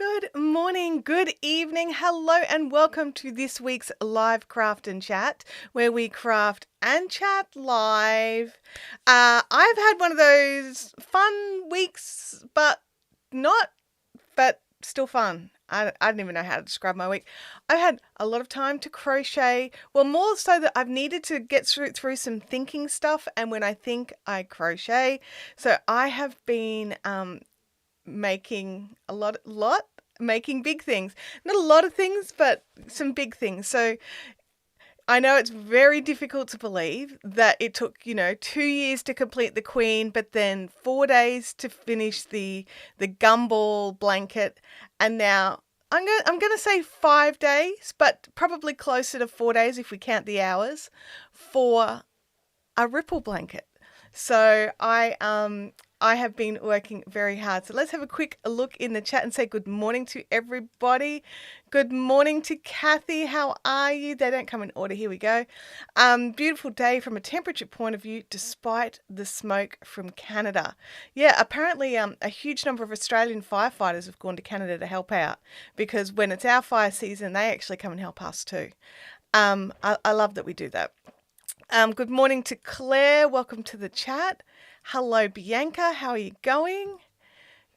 Good morning, good evening, hello, and welcome to this week's live craft and chat, where we craft and chat live. I've had one of those fun weeks, but still fun. I don't even know how to describe my week. I've had a lot of time to crochet. Well, more so that I've needed to get through some thinking stuff, and when I think, I crochet. So I have been making making big things. Not a lot of things, but some big things. So I know it's very difficult to believe that it took, 2 years to complete the queen, but then 4 days to finish the gumball blanket, and now I'm going to say 5 days, but probably closer to 4 days if we count the hours, for a ripple blanket. So I have been working very hard. So let's have a quick look in the chat and say good morning to everybody. Good morning to Kathy. How are you? They don't come in order. Here we go. Beautiful day from a temperature point of view, despite the smoke from Canada. Yeah, apparently a huge number of Australian firefighters have gone to Canada to help out, because when it's our fire season, they actually come and help us too. I love that we do that. Good morning to Claire. Welcome to the chat. Hello, Bianca. How are you going?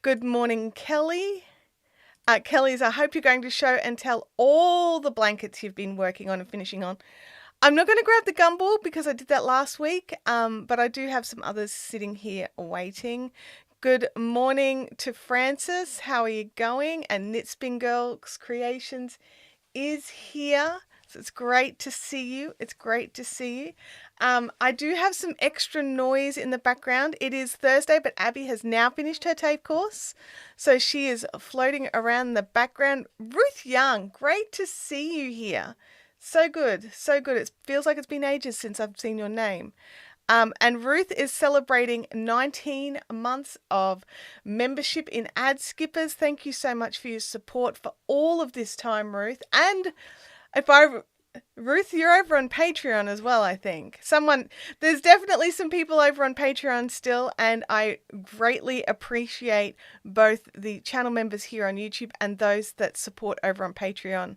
Good morning, Kelly. Kelly's, I hope you're going to show and tell all the blankets you've been working on and finishing on. I'm not going to grab the gumball because I did that last week, but I do have some others sitting here waiting. Good morning to Francis. How are you going? And Knitspin Girls Creations is here. So it's great to see you. It's great to see you. I do have some extra noise in the background. It is Thursday, but Abby has now finished her tape course. So she is floating around the background. Ruth Young, great to see you here. So good, so good. It feels like it's been ages since I've seen your name. And Ruth is celebrating 19 months of membership in Ad Skippers. Thank you so much for your support for all of this time, Ruth. And Ruth, you're over on Patreon as well, I think. There's definitely some people over on Patreon still, and I greatly appreciate both the channel members here on YouTube and those that support over on Patreon.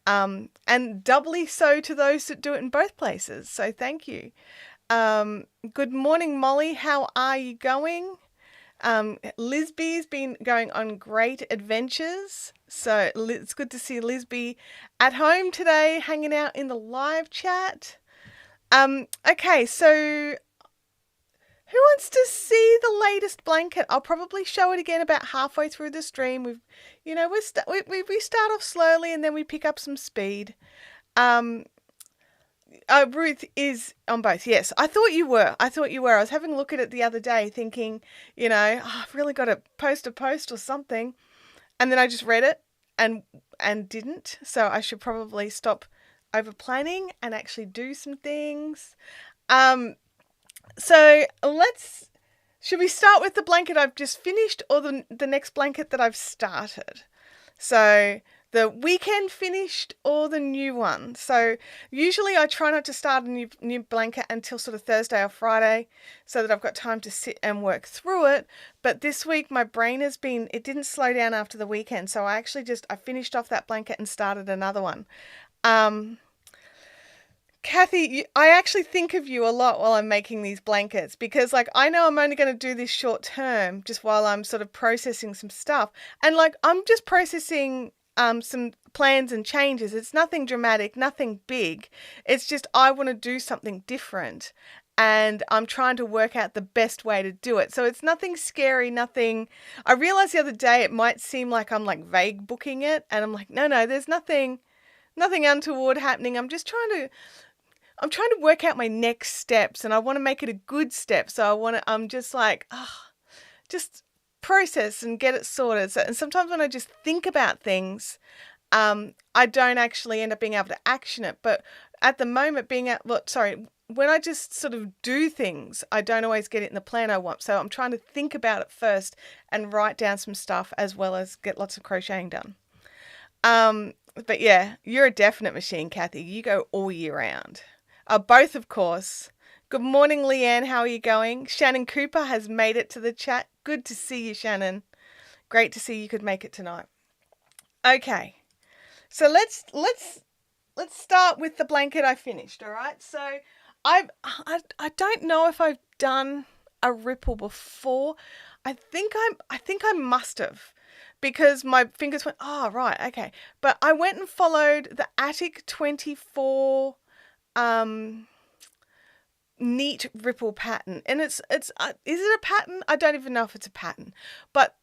And doubly so to those that do it in both places. So thank you. Good morning, Molly. How are you going? Lisby's been going on great adventures. So it's good to see Lisby at home today, hanging out in the live chat. Okay, so who wants to see the latest blanket? I'll probably show it again about halfway through the stream. We start off slowly and then we pick up some speed. Ruth is on both. Yes, I thought you were. I was having a look at it the other day thinking, I've really got to post a post or something. And then I just read it and didn't. So I should probably stop over planning and actually do some things. So should we start with the blanket I've just finished or the next blanket that I've started? So the weekend finished or the new one. So usually I try not to start a new blanket until sort of Thursday or Friday so that I've got time to sit and work through it. But this week my brain it didn't slow down after the weekend. So I finished off that blanket and started another one. Kathy, I actually think of you a lot while I'm making these blankets because I know I'm only going to do this short term just while I'm sort of processing some stuff. And I'm just processing some plans and changes. It's nothing dramatic, nothing big. It's just I want to do something different and I'm trying to work out the best way to do it. So it's nothing scary, nothing. I realized the other day it might seem like I'm vague booking it and I'm no, there's nothing untoward happening. I'm trying to work out my next steps and I want to make it a good step. So I'm just just process and get it sorted. And sometimes when I just think about things, I don't actually end up being able to action it. But at the moment, when I just sort of do things, I don't always get it in the plan I want. So I'm trying to think about it first and write down some stuff as well as get lots of crocheting done. But yeah, you're a definite machine, Kathy. You go all year round. Both, of course. Good morning, Leanne. How are you going? Shannon Cooper has made it to the chat. Good to see you, Shannon. Great to see you could make it tonight. Okay. So let's start with the blanket I finished, all right? So I don't know if I've done a ripple before. I think I must have, because my fingers went, oh right, okay. But I went and followed the Attic 24 neat ripple pattern, and it's is it a pattern? I don't even know if it's a pattern, but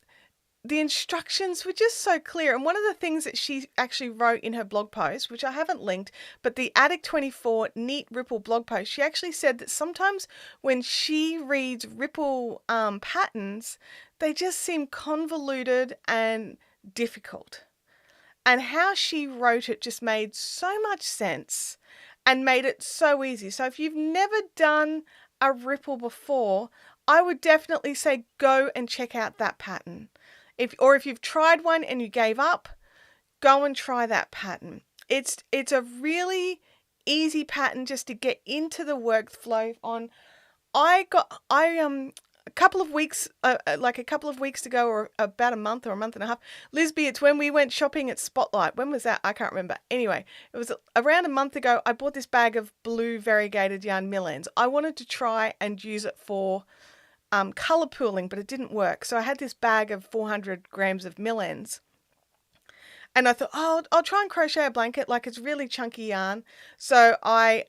the instructions were just so clear. And one of the things that she actually wrote in her blog post, which I haven't linked, but the Attic 24 Neat Ripple blog post, she actually said that sometimes when she reads ripple patterns, they just seem convoluted and difficult. And how she wrote it just made so much sense and made it so easy. So if you've never done a ripple before, I would definitely say go and check out that pattern. If you've tried one and you gave up, go and try that pattern. It's a really easy pattern just to get into the workflow on. A couple of weeks ago, or about a month or a month and a half, Lisby, it's when we went shopping at Spotlight. When was that? I can't remember. Anyway, it was around a month ago. I bought this bag of blue variegated yarn millends. I wanted to try and use it for color pooling, but it didn't work. So I had this bag of 400 grams of millends, and I thought, oh, I'll try and crochet a blanket. Like, it's really chunky yarn. So I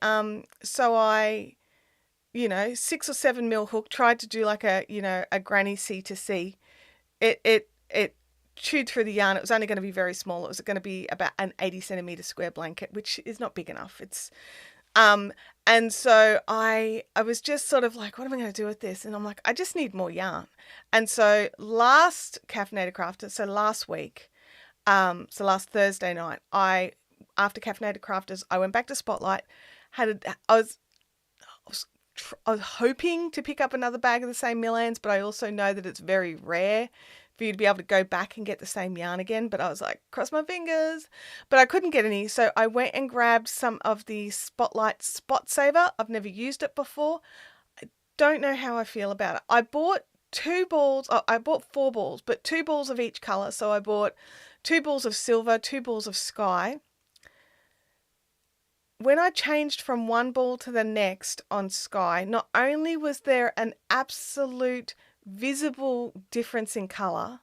6 or 7 mil hook, tried to do like a granny C to C. It chewed through the yarn. It was only going to be very small. It was going to be about an 80 centimeter square blanket, which is not big enough. And so I was just sort of like, what am I going to do with this? And I'm like, I just need more yarn. And so last Caffeinated Crafters, so last week, so last Thursday night, after Caffeinated Crafters, I went back to Spotlight. I was hoping to pick up another bag of the same millends, but I also know that it's very rare for you to be able to go back and get the same yarn again. But I was like, cross my fingers. But I couldn't get any, so I went and grabbed some of the Spotlight Spot Saver. I've never used it before. I don't know how I feel about it. I bought 2 balls. Oh, I bought 4 balls, but 2 balls of each color. So I bought 2 balls of silver, 2 balls of sky. When I changed from one ball to the next on Sky, not only was there an absolute visible difference in colour,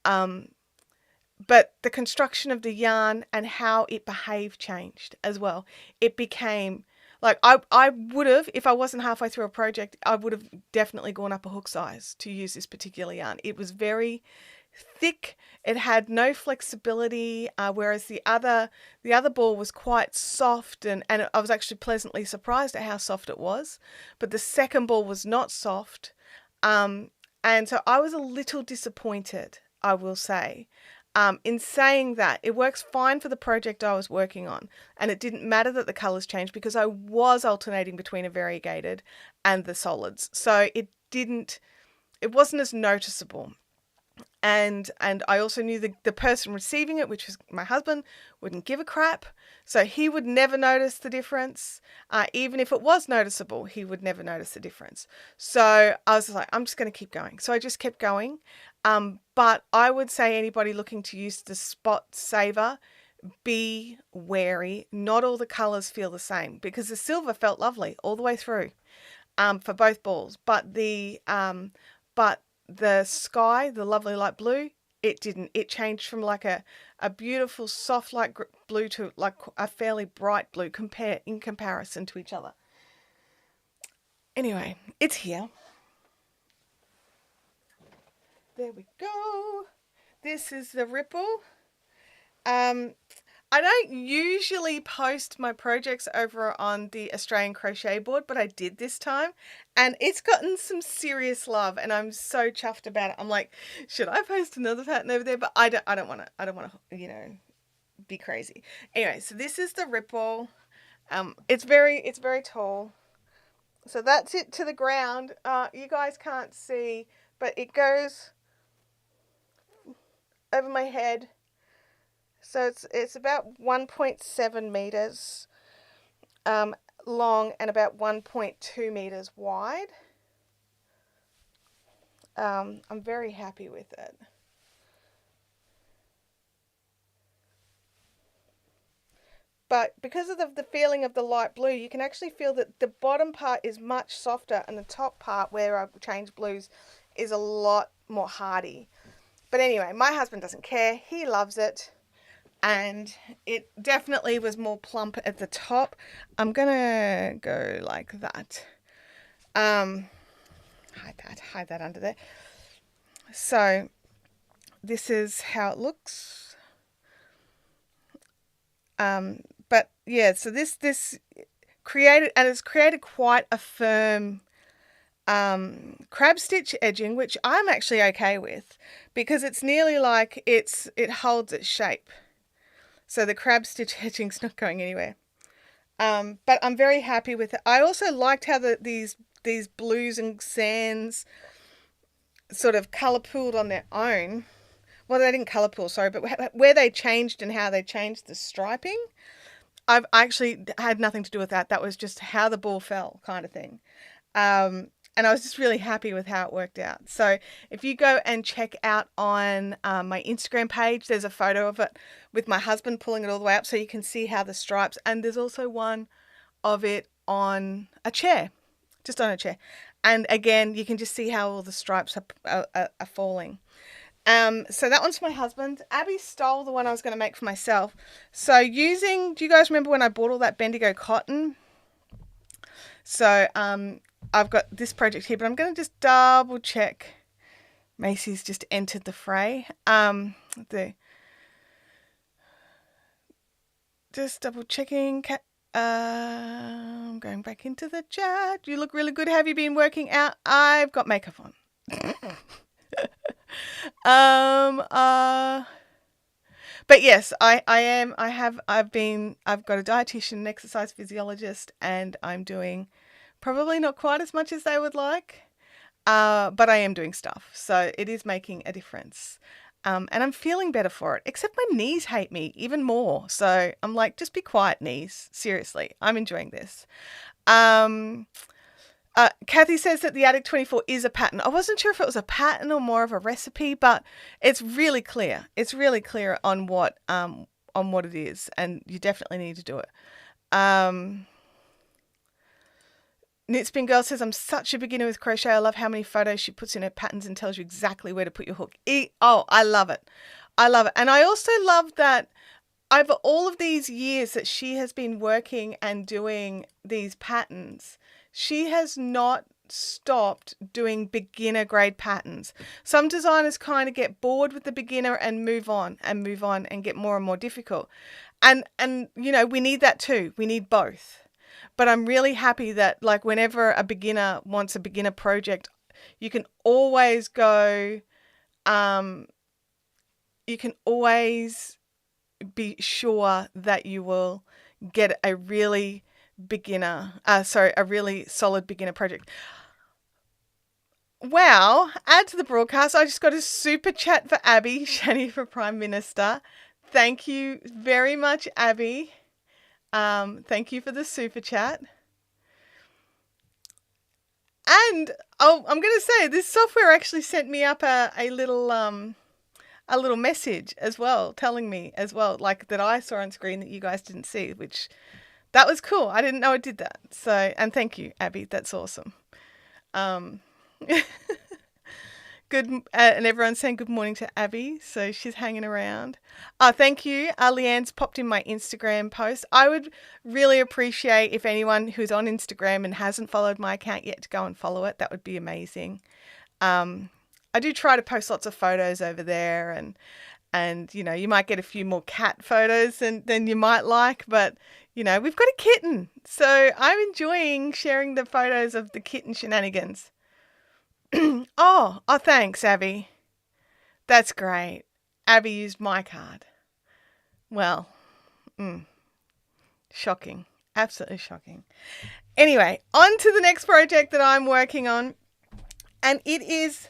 but the construction of the yarn and how it behaved changed as well. It became like, I would have, if I wasn't halfway through a project, I would have definitely gone up a hook size to use this particular yarn. It was very thick. It had no flexibility, whereas the other ball was quite soft, and I was actually pleasantly surprised at how soft it was. But the second ball was not soft, and so I was a little disappointed, I will say. In saying that, it works fine for the project I was working on, and it didn't matter that the colours changed because I was alternating between a variegated and the solids, so it wasn't as noticeable. And I also knew the person receiving it, which was my husband, wouldn't give a crap. So he would never notice the difference. Even if it was noticeable, he would never notice the difference. So I was like, I'm just going to keep going. So I just kept going. But I would say anybody looking to use the Spot Saver, be wary. Not all the colours feel the same, because the silver felt lovely all the way through for both balls. But the sky, the lovely light blue, it didn't. It changed from like a beautiful soft light blue to like a fairly bright blue in comparison to each other. Anyway, it's here. There we go. This is the ripple. I don't usually post my projects over on the Australian Crochet Board, but I did this time, and it's gotten some serious love, and I'm so chuffed about it. I'm like, should I post another pattern over there? But I don't want to, be crazy. Anyway, so this is the ripple. It's very tall. So that's it to the ground. You guys can't see, but it goes over my head. So it's about 1.7 meters long and about 1.2 meters wide. I'm very happy with it. but because of the feeling of the light blue, you can actually feel that the bottom part is much softer and the top part where I've changed blues is a lot more hardy. But anyway, my husband doesn't care. He loves it. And it definitely was more plump at the top. I'm going to go like that. Hide that under there. So this is how it looks. But yeah, so this created, and it's created quite a firm crab stitch edging, which I'm actually okay with because it's nearly like it holds its shape. So the crab stitch edging's not going anywhere. But I'm very happy with it. I also liked how these blues and sands sort of colour pooled on their own. Well, they didn't colour pool, sorry, but where they changed and how they changed the striping, I've actually had nothing to do with that. That was just how the ball fell kind of thing. And I was just really happy with how it worked out. So if you go and check out on my Instagram page, there's a photo of it with my husband pulling it all the way up so you can see how the stripes, and there's also one of it on a chair, just on a chair. And again, you can just see how all the stripes are falling. So that one's for my husband. Abby stole the one I was going to make for myself. So do you guys remember when I bought all that Bendigo cotton? So I've got this project here, but I'm going to just double check. Macy's just entered the fray. Just double checking. I'm going back into the chat. You look really good. Have you been working out? I've got makeup on. But yes, I am. I've got a dietitian, an exercise physiologist, and I'm doing probably not quite as much as they would like, but I am doing stuff. So it is making a difference. And I'm feeling better for it, except my knees hate me even more. So I'm like, just be quiet, knees. Seriously, I'm enjoying this. Kathy says that the Attic 24 is a pattern. I wasn't sure if it was a pattern or more of a recipe, but it's really clear. It's really clear on what it is, and you definitely need to do it. Knitspin Girl says, I'm such a beginner with crochet. I love how many photos she puts in her patterns and tells you exactly where to put your hook. Oh, I love it. I love it. And I also love that over all of these years that she has been working and doing these patterns, she has not stopped doing beginner grade patterns. Some designers kind of get bored with the beginner and move on and get more and more difficult. And you know, we need that too. We need both. But I'm really happy that, like, whenever a beginner wants a beginner project, you can always go, you can always be sure that you will get a really solid beginner project. Wow, add to the broadcast. I just got a super chat for Abby, Shani for Prime Minister. Thank you very much, Abby. Thank you for the super chat. And I'm going to say this software actually sent me up a little message as well, telling me as well, like, that I saw on screen that you guys didn't see, which that was cool. I didn't know it did that. So, and thank you, Abby. That's awesome. Good, and everyone's saying good morning to Abby, so she's hanging around. Thank you. Leanne's popped in my Instagram post. I would really appreciate if anyone who's on Instagram and hasn't followed my account yet to go and follow it. That would be amazing. I do try to post lots of photos over there, and you know, you might get a few more cat photos than you might like, but you know, we've got a kitten, so I'm enjoying sharing the photos of the kitten shenanigans. Oh, thanks, Abby. That's great. Abby used my card. Well, shocking. Absolutely shocking. Anyway, on to the next project that I'm working on. And it is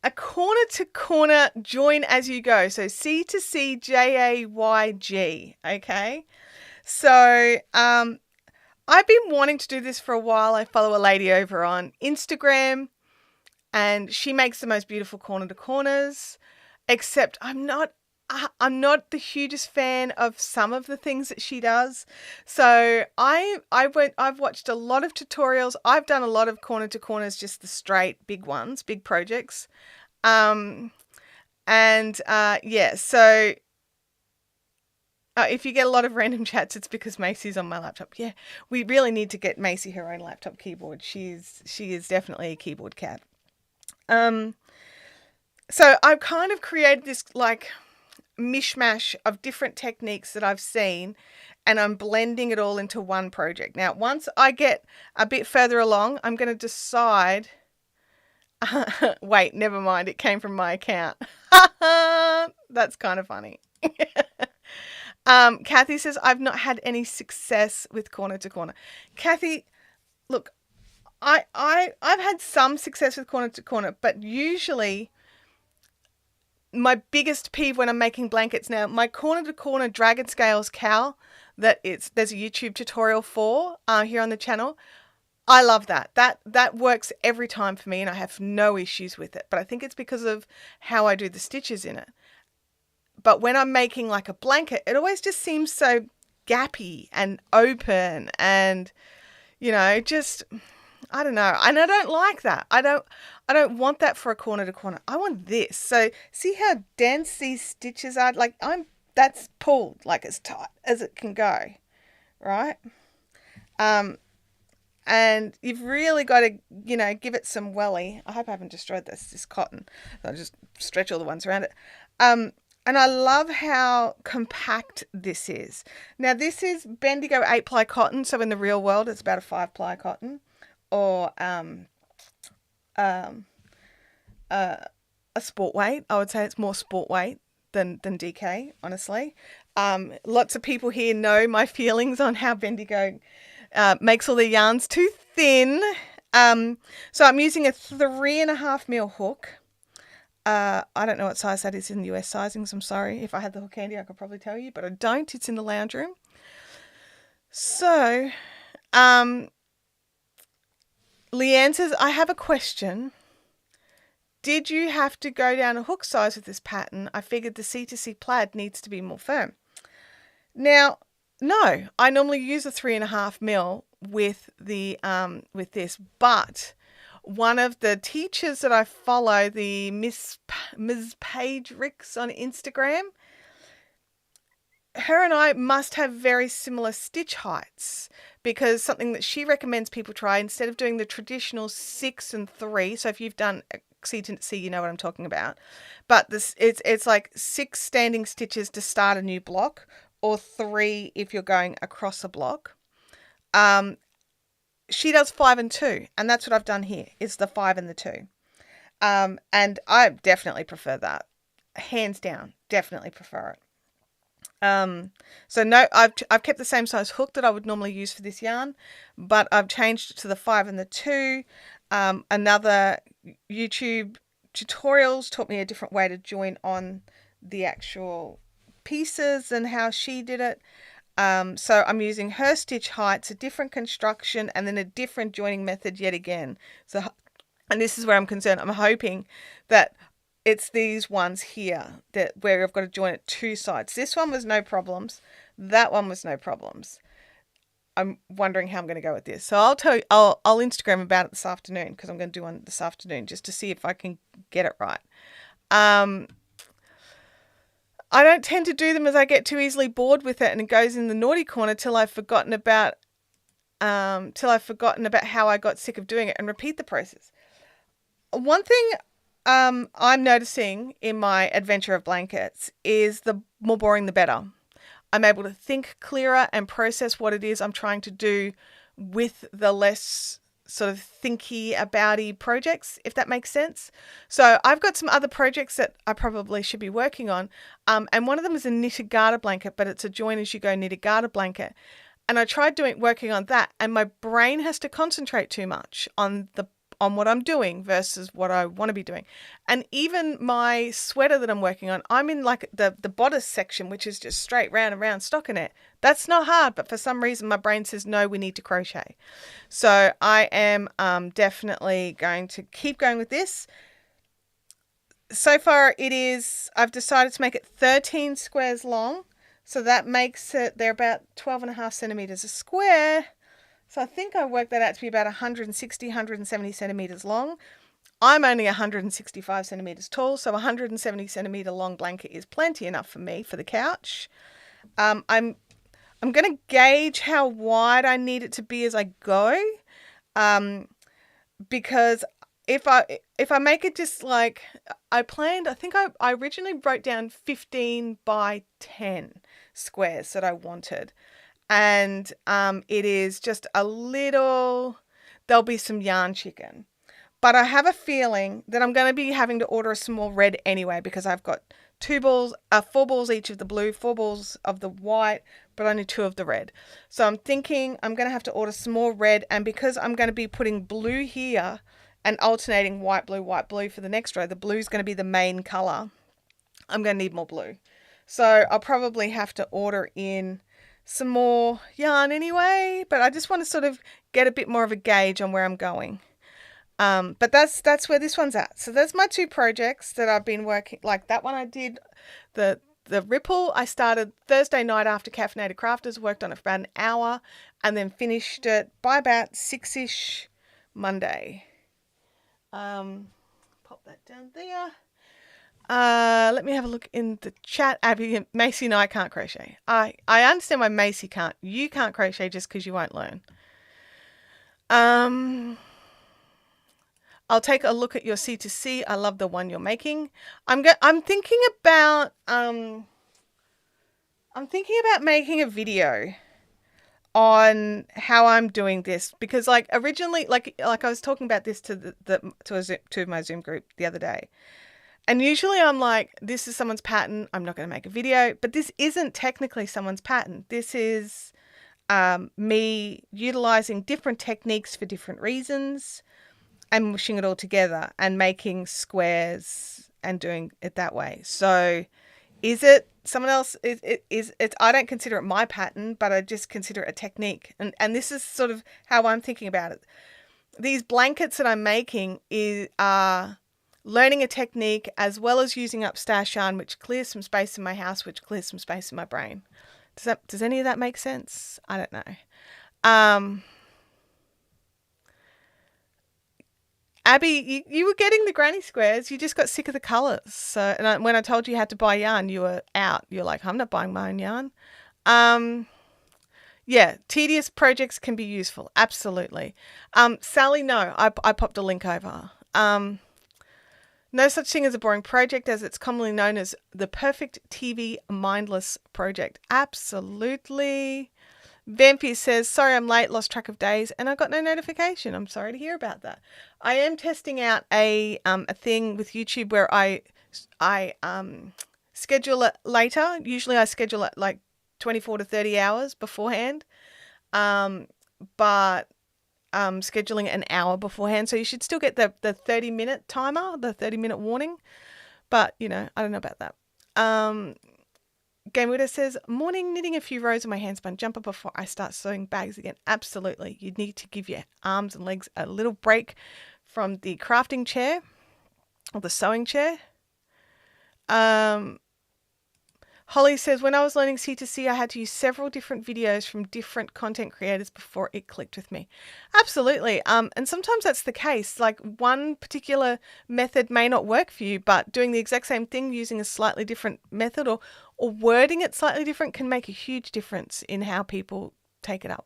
a corner-to-corner join as you go. So C to C, J-A-Y-G. Okay? So, I've been wanting to do this for a while. I follow a lady over on Instagram, and she makes the most beautiful corner to corners, except I'm not I'm not the hugest fan of some of the things that she does. So I've watched a lot of tutorials. I've done a lot of corner to corners, just the straight big ones, big projects. Yeah, so if you get a lot of random chats, it's because Macy's on my laptop. Yeah, we really need to get Macy her own laptop keyboard. She is definitely a keyboard cat. So I've kind of created this like mishmash of different techniques that I've seen, and I'm blending it all into one project. Now, once I get a bit further along, I'm going to decide. Wait, never mind. It came from my account. That's kind of funny. Kathy says, I've not had any success with corner to corner. Kathy, look, I've had some success with corner to corner, but usually my biggest peeve when I'm making blankets now, my corner to corner dragon scales cowl there's a YouTube tutorial for here on the channel. I love that. That works every time for me, and I have no issues with it. But I think it's because of how I do the stitches in it. But when I'm making like a blanket, it always just seems so gappy and open, and just I don't know. And I don't like that. I don't want that for a corner to corner. I want this. So see how dense these stitches are? Like that's pulled like as tight as it can go, right? And you've really got to, give it some welly. I hope I haven't destroyed this cotton. I'll just stretch all the ones around it. And I love how compact this is. Now, this is Bendigo 8-ply cotton. So in the real world, it's about a 5-ply cotton. Or a sport weight. I would say it's more sport weight than DK, honestly. Lots of people here know my feelings on how Bendigo makes all the yarns too thin. So I'm using a 3.5mm hook. I don't know what size that is in US sizings. I'm sorry. If I had the hook handy, I could probably tell you, but I don't. It's in the lounge room. So, Leanne says, I have a question. Did you have to go down a hook size with this pattern? I figured the C2C plaid needs to be more firm. Now, no, I normally use a 3.5mm with this, but one of the teachers that I follow, the Ms. Paige Ricks on Instagram, her and I must have very similar stitch heights, because something that she recommends people try, instead of doing the traditional 6 and 3, so if you've done C2C, you know what I'm talking about, but it's like 6 standing stitches to start a new block, or 3 if you're going across a block. She does 5 and 2, and that's what I've done here. It's the 5 and the 2. And I definitely prefer that. Hands down, definitely prefer it. So no, I've kept the same size hook that I would normally use for this yarn, but I've changed it to the 5 and the 2. Another YouTube tutorials taught me a different way to join on the actual pieces and how she did it. So I'm using her stitch heights, a different construction, and then a different joining method yet again. So, and this is where I'm concerned. I'm hoping that it's these ones here where I've got to join it 2 sides. This one was no problems. That one was no problems. I'm wondering how I'm going to go with this. So I'll tell you, I'll Instagram about it this afternoon, because I'm going to do one this afternoon just to see if I can get it right. I don't tend to do them as I get too easily bored with it and it goes in the naughty corner till I've forgotten about how I got sick of doing it and repeat the process. One thing I'm noticing in my adventure of blankets is the more boring the better. I'm able to think clearer and process what it is I'm trying to do with the less sort of thinky abouty projects, if that makes sense. So I've got some other projects that I probably should be working on. And one of them is a knitted garter blanket, but it's a join as you go knitted garter blanket. And I tried working on that, and my brain has to concentrate too much on what I'm doing versus what I want to be doing. And even my sweater that I'm working on, I'm in like the bodice section, which is just straight round and round stockinette. That's not hard, but for some reason my brain says, no, we need to crochet. So I am definitely going to keep going with this. so far I've decided to make it 13 squares long. So that makes it, they're about 12.5 centimeters a square. So I think I worked that out to be about 160, 170 centimeters long. I'm only 165 centimeters tall, so a 170 centimeter long blanket is plenty enough for me for the couch. I'm going to gauge how wide I need it to be as I go, because if I make it just like I planned, I originally wrote down 15 by 10 squares that I wanted, and it is just a little. There'll be some yarn chicken. But I have a feeling that I'm going to be having to order a small red anyway, because I've got 4 balls each of the blue, 4 balls of the white, but only 2 of the red. So I'm thinking I'm going to have to order some more red, and because I'm going to be putting blue here and alternating white, blue for the next row, the blue is going to be the main color. I'm going to need more blue. So I'll probably have to order in some more yarn anyway, but I just want to sort of get a bit more of a gauge on where I'm going. But that's where this one's at. So there's my 2 projects that I've been working. Like that one I did, the ripple, I started Thursday night after Caffeinated Crafters, worked on it for about an hour, and then finished it by about 6ish Monday. Pop that down there. Let me have a look in the chat. Abby, Macy and I can't crochet. I understand why Macy can't. You can't crochet just because you won't learn. I'll take a look at your C2C. I love the one you're making. I'm thinking about making a video on how I'm doing this, because like originally, like I was talking about this to my Zoom group the other day. And usually I'm like, this is someone's pattern, I'm not going to make a video, but this isn't technically someone's pattern. This is me utilizing different techniques for different reasons and mushing it all together and making squares and doing it that way. So is it someone else? I don't consider it my pattern, but I just consider it a technique. And this is sort of how I'm thinking about it. These blankets that I'm making are learning a technique as well as using up stash yarn, which clears some space in my house, which clears some space in my brain. Does any of that make sense? I don't know. Abby, you were getting the granny squares. You just got sick of the colours. So, when I told you had to buy yarn, you were out. You're like, I'm not buying my own yarn. Yeah, tedious projects can be useful. Absolutely. Sally, no, I popped a link over. No such thing as a boring project, as it's commonly known as the perfect TV mindless project. Absolutely. Vampire says, sorry I'm late, lost track of days, and I got no notification. I'm sorry to hear about that. I am testing out a thing with YouTube where I schedule it later. Usually I schedule it like 24 to 30 hours beforehand, but scheduling it an hour beforehand. So you should still get the 30-minute timer, the 30-minute warning. But, I don't know about that. Game Widow says, morning, knitting a few rows of my handspun jumper before I start sewing bags again. Absolutely. You need to give your arms and legs a little break from the crafting chair or the sewing chair. Holly says, when I was learning C2C, I had to use several different videos from different content creators before it clicked with me. Absolutely. And sometimes that's the case. Like one particular method may not work for you, but doing the exact same thing using a slightly different method or wording it slightly different can make a huge difference in how people take it up.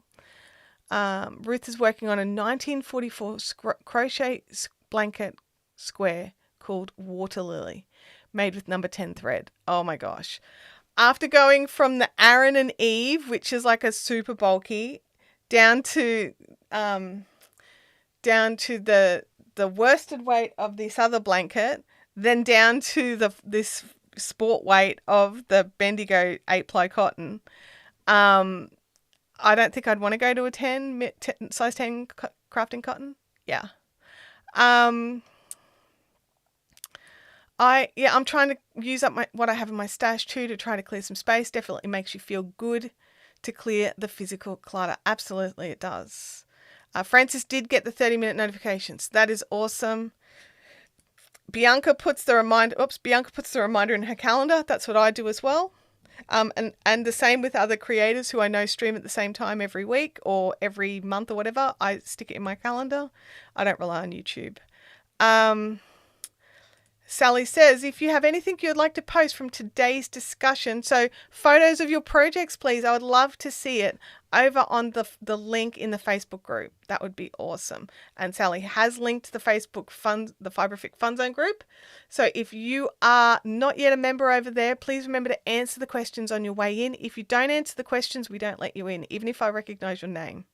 Ruth is working on a 1944 crochet blanket square called Water Lily, made with number 10 thread. Oh my gosh. After going from the Aaron and Eve, which is like a super bulky, down to the worsted weight of this other blanket, then down to this sport weight of the Bendigo 8-ply cotton. I don't think I'd want to go to a 10 size 10 crafting cotton. Yeah. I'm trying to use up what I have in my stash too to try to clear some space. Definitely makes you feel good to clear the physical clutter. Absolutely, it does. Francis did get the 30-minute notifications. That is awesome. Bianca puts the reminder in her calendar. That's what I do as well. And the same with other creators who I know stream at the same time every week or every month or whatever. I stick it in my calendar. I don't rely on YouTube. Sally says, if you have anything you'd like to post from today's discussion, so photos of your projects, please. I would love to see it over on the link in the Facebook group. That would be awesome. And Sally has linked the Facebook the Fiberfic Fun Zone group. So if you are not yet a member over there, please remember to answer the questions on your way in. If you don't answer the questions, we don't let you in, even if I recognize your name.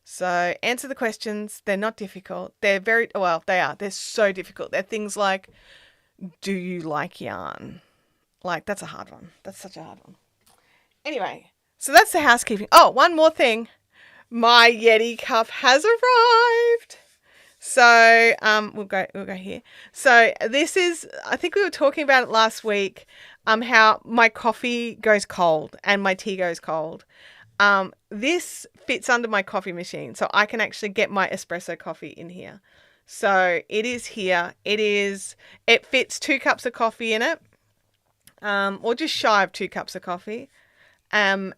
So answer the questions. They're not difficult. They are. They're so difficult. They're things like, do you like yarn? Like, that's a hard one. That's such a hard one. Anyway, so that's the housekeeping. Oh, one more thing. My Yeti cup has arrived. So we'll go here. So this is, I think we were talking about it last week, how my coffee goes cold and my tea goes cold. This fits under my coffee machine, so I can actually get my espresso coffee in here. So it is here. It fits 2 cups of coffee in it, or just shy of 2 cups of coffee. And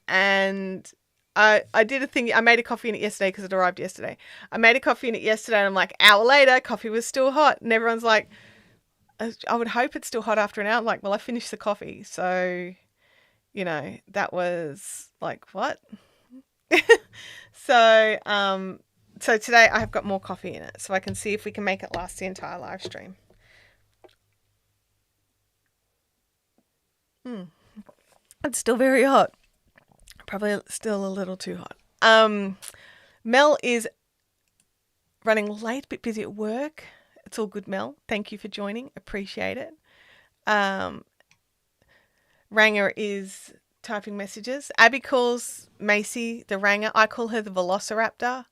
I did a thing. I made a coffee in it yesterday because it arrived yesterday. I made a coffee in it yesterday, and I'm like, hour later, coffee was still hot, and everyone's like, I would hope it's still hot after an hour. I'm like, well, I finished the coffee, so that was like, what? So today I have got more coffee in it, so I can see if we can make it last the entire live stream. It's still very hot. Probably still a little too hot. Mel is running late, a bit busy at work. It's all good, Mel. Thank you for joining. Appreciate it. Ranger is typing messages. Abby calls Macy the Ranger. I call her the Velociraptor.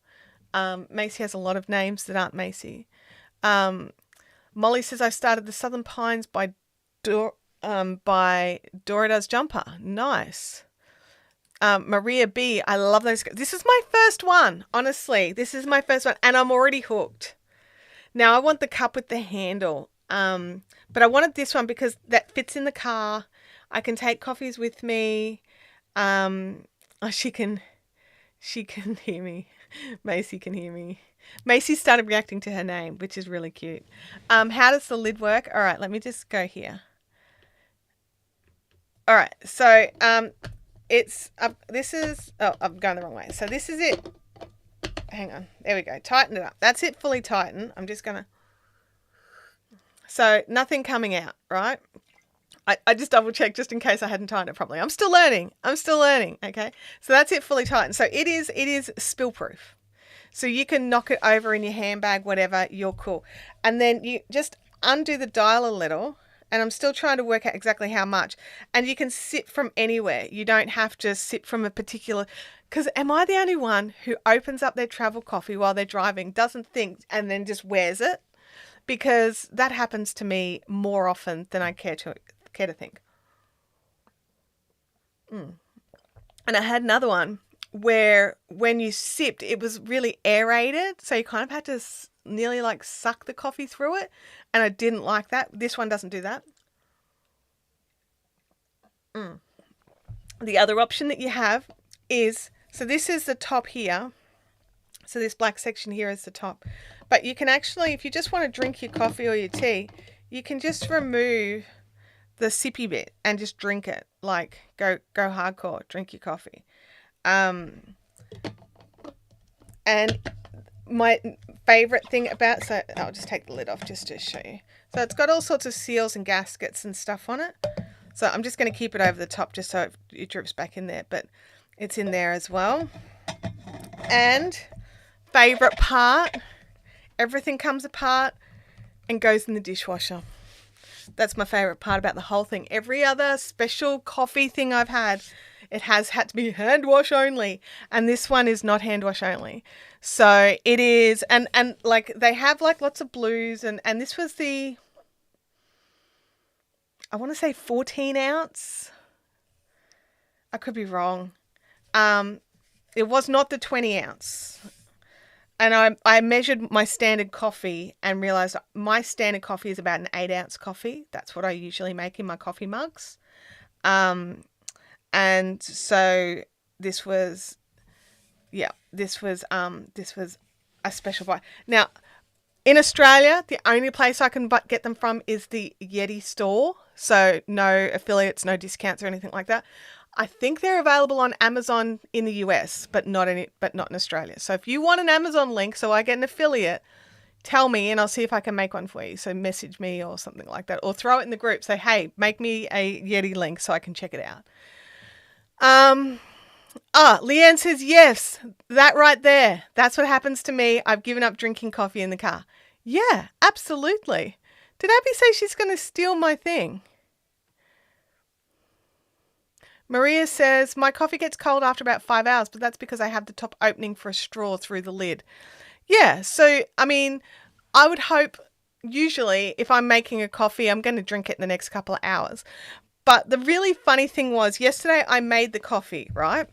Macy has a lot of names that aren't Macy. Molly says, I started the Southern Pines by Dorida's Jumper. Nice. Maria B, I love those. This is my first one. Honestly, this is my first one, and I'm already hooked. Now I want the cup with the handle. But I wanted this one because that fits in the car. I can take coffees with me. She can hear me. Macy can hear me. Macy started reacting to her name, which is really cute. How does the lid work? All right, let me just go here. All right, so I'm going the wrong way. So this is it. Hang on. There we go. Tighten it up. That's it, fully tightened. I'm just going to... So nothing coming out, right? I just double checked just in case I hadn't tightened it properly. I'm still learning. Okay. So that's it fully tightened. So it is spill proof. So you can knock it over in your handbag, whatever, you're cool. And then you just undo the dial a little, and I'm still trying to work out exactly how much. And you can sip from anywhere. You don't have to sip from a particular, because am I the only one who opens up their travel coffee while they're driving, doesn't think, and then just wears it? Because that happens to me more often than I care to think. And I had another one where when you sipped, it was really aerated, so you kind of had to nearly like suck the coffee through it, and I didn't like that. This one doesn't do that. The other option that you have is, so this is the top here, so this black section here is the top, but you can actually, if you just want to drink your coffee or your tea, you can just remove the sippy bit and just drink it, like go hardcore, drink your coffee. And my favorite thing about, so I'll just take the lid off just to show you. So it's got all sorts of seals and gaskets and stuff on it. So I'm just going to keep it over the top just so it drips back in there, but it's in there as well. And favorite part, everything comes apart and goes in the dishwasher. That's my favorite part about the whole thing. Every other special coffee thing I've had, it has had to be hand wash only, and this one is not hand wash only. So it is, and like they have like lots of blues, and this was the, I want to say 14 ounce. I could be wrong. It was not the 20 ounce. I measured my standard coffee and realized my standard coffee is about an 8-ounce coffee. That's what I usually make in my coffee mugs. And so this was a special buy. Now, in Australia, the only place I can get them from is the Yeti store. So no affiliates, no discounts or anything like that. I think they're available on Amazon in the US, but not in Australia. So if you want an Amazon link so I get an affiliate, tell me and I'll see if I can make one for you. So message me or something like that. Or throw it in the group. Say, hey, make me a Yeti link so I can check it out. Leanne says, yes, that right there. That's what happens to me. I've given up drinking coffee in the car. Yeah, absolutely. Did Abby say she's going to steal my thing? Maria says, my coffee gets cold after about 5 hours, but that's because I have the top opening for a straw through the lid. Yeah, so, I mean, I would hope usually if I'm making a coffee, I'm going to drink it in the next couple of hours. But the really funny thing was yesterday I made the coffee, right?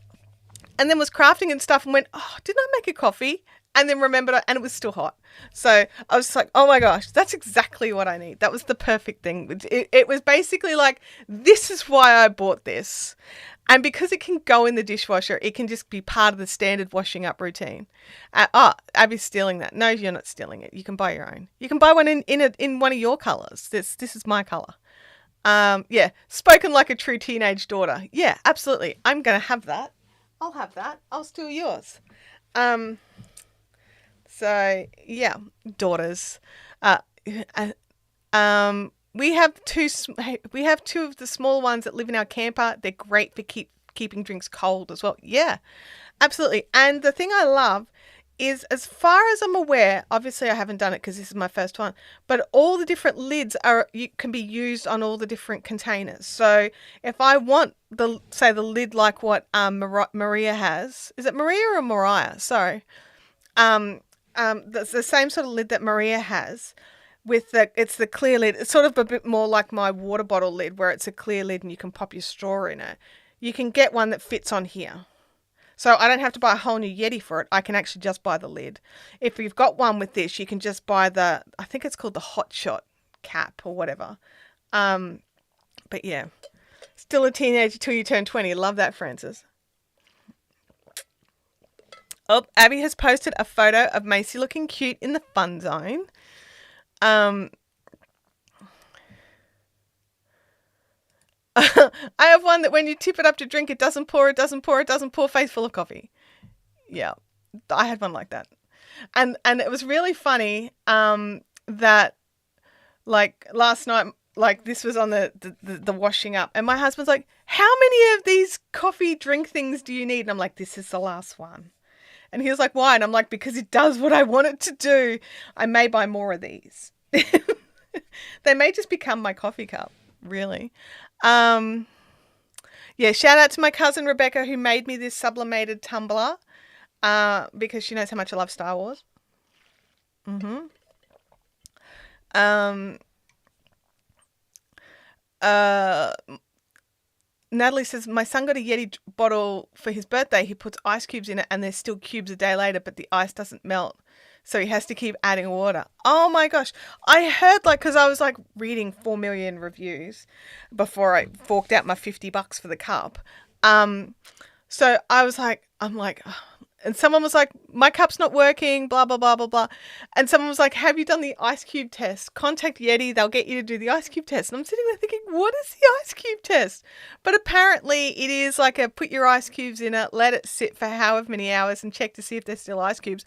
And then was crafting and stuff and went, oh, didn't I make a coffee? And then remembered it, and it was still hot. So I was like, oh my gosh, that's exactly what I need. That was the perfect thing. It was basically like, this is why I bought this. And because it can go in the dishwasher, it can just be part of the standard washing up routine. Abby's stealing that. No, you're not stealing it. You can buy your own. You can buy one in one of your colours. This is my colour. Yeah, spoken like a true teenage daughter. Yeah, absolutely. I'm going to have that. I'll have that. I'll steal yours. So yeah, daughters. We have two of the small ones that live in our camper. They're great for keeping drinks cold as well. Yeah, absolutely. And the thing I love is, as far as I'm aware, obviously I haven't done it because this is my first one, but all the different lids can be used on all the different containers. So if I want the lid like what Maria has, is it Maria or Mariah? Sorry. That's the same sort of lid that Maria has with it's the clear lid. It's sort of a bit more like my water bottle lid where it's a clear lid and you can pop your straw in it. You can get one that fits on here. So I don't have to buy a whole new Yeti for it. I can actually just buy the lid. If you've got one with this, you can just buy I think it's called the Hot Shot cap or whatever. But yeah, still a teenager till you turn 20. Love that, Francis. Oh, Abby has posted a photo of Macy looking cute in the fun zone. I have one that when you tip it up to drink, it doesn't pour, face full of coffee. Yeah, I had one like that. And it was really funny that, like, last night, like, this was on the washing up, and my husband's like, how many of these coffee drink things do you need? And I'm like, this is the last one. And he was like, why? And I'm like, because it does what I want it to do. I may buy more of these. They may just become my coffee cup, really. Yeah, shout out to my cousin Rebecca who made me this sublimated tumbler because she knows how much I love Star Wars. Natalie says, my son got a Yeti bottle for his birthday. He puts ice cubes in it and there's still cubes a day later, but the ice doesn't melt. So he has to keep adding water. Oh my gosh. I heard, like, because I was like reading 4 million reviews before I forked out my $50 for the cup. So I was like, and someone was like, my cup's not working, blah, blah, blah, blah, blah. And someone was like, have you done the ice cube test? Contact Yeti. They'll get you to do the ice cube test. And I'm sitting there thinking, what is the ice cube test? But apparently it is like put your ice cubes in it, let it sit for however many hours and check to see if they're still ice cubes.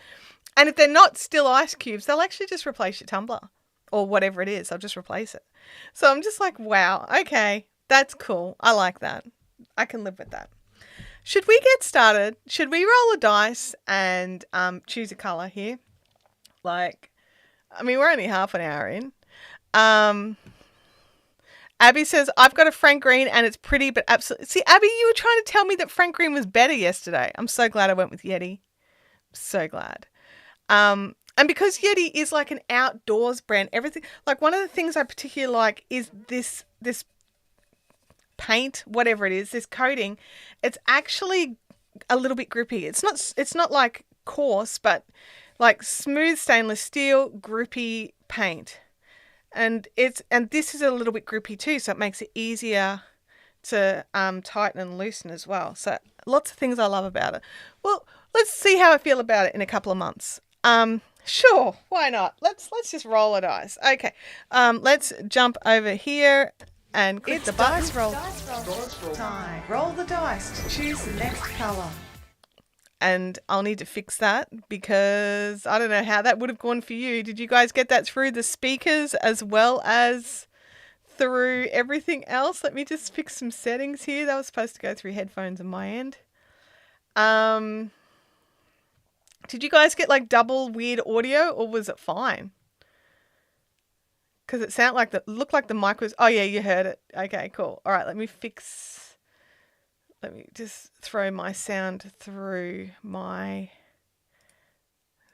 And if they're not still ice cubes, they'll actually just replace your tumbler or whatever it is. They'll just replace it. So I'm just like, wow, okay, that's cool. I like that. I can live with that. Should we get started? Should we roll a dice and choose a colour here? Like, I mean, we're only half an hour in. Abby says, I've got a Frank Green and it's pretty, but absolutely. See, Abby, you were trying to tell me that Frank Green was better yesterday. I'm so glad I went with Yeti. So glad. And because Yeti is like an outdoors brand, everything, like one of the things I particularly like is this paint, whatever it is, this coating. It's actually a little bit grippy. It's not like coarse, but like smooth stainless steel, grippy paint. And this is a little bit grippy too, so it makes it easier to tighten and loosen as well. So lots of things I love about it. Well, let's see how I feel about it in a couple of months. Sure, why not? Let's just roll a dice. Okay. Let's jump over here and click the button. Dice roll time. Roll the dice to choose the next color. And I'll need to fix that because I don't know how that would have gone for you. Did you guys get that through the speakers as well as through everything else? Let me just fix some settings here. That was supposed to go through headphones on my end. Did you guys get like double weird audio or was it fine? Because it looked like the mic was, oh yeah, you heard it. Okay, cool. All right, let me just throw my sound through my,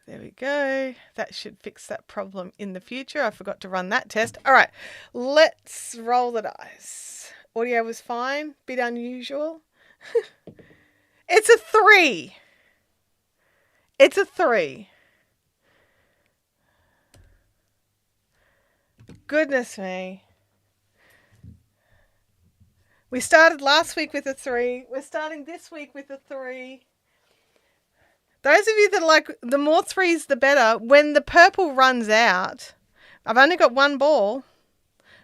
there we go. That should fix that problem in the future. I forgot to run that test. All right, let's roll the dice. Audio was fine, bit unusual. It's a 3. It's a 3. Goodness me. We started last week with a 3. We're starting this week with a 3. Those of you that like the more 3s, the better. When the purple runs out, I've only got one ball.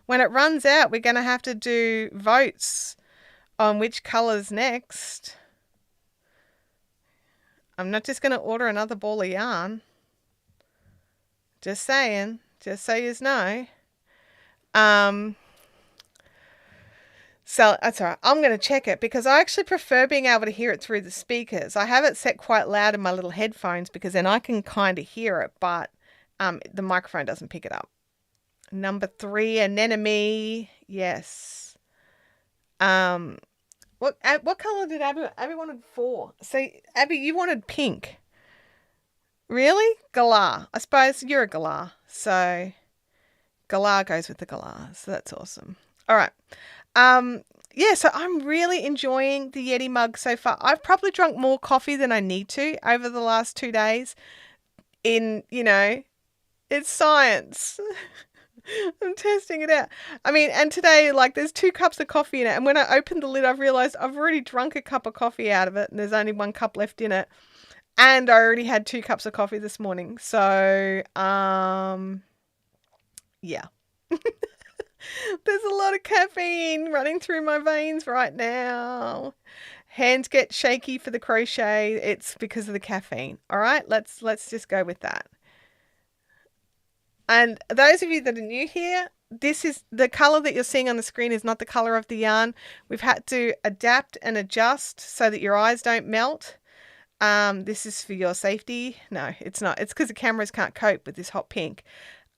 When it runs out, we're going to have to do votes on which colour's next. I'm not just going to order another ball of yarn. Just saying. Just so you know. So that's all right. I'm going to check it because I actually prefer being able to hear it through the speakers. I have it set quite loud in my little headphones because then I can kind of hear it, but the microphone doesn't pick it up. Number 3, Anemone. Yes. What color did Abby? Abby wanted 4. So Abby, you wanted pink. Really? Galah. I suppose you're a Galah. So Galah goes with the Galah. So that's awesome. All right. Yeah, so I'm really enjoying the Yeti mug so far. I've probably drunk more coffee than I need to over the last 2 days. It's science. I'm testing it out. I mean, and today, like, there's 2 cups of coffee in it. And when I opened the lid, I've realized I've already drunk a cup of coffee out of it. And there's only 1 cup left in it. And I already had 2 cups of coffee this morning. So, yeah. There's a lot of caffeine running through my veins right now. Hands get shaky for the crochet. It's because of the caffeine. All right, let's just go with that. And those of you that are new here, this is the color that you're seeing on the screen is not the color of the yarn. We've had to adapt and adjust so that your eyes don't melt. This is for your safety. No, it's not. It's because the cameras can't cope with this hot pink.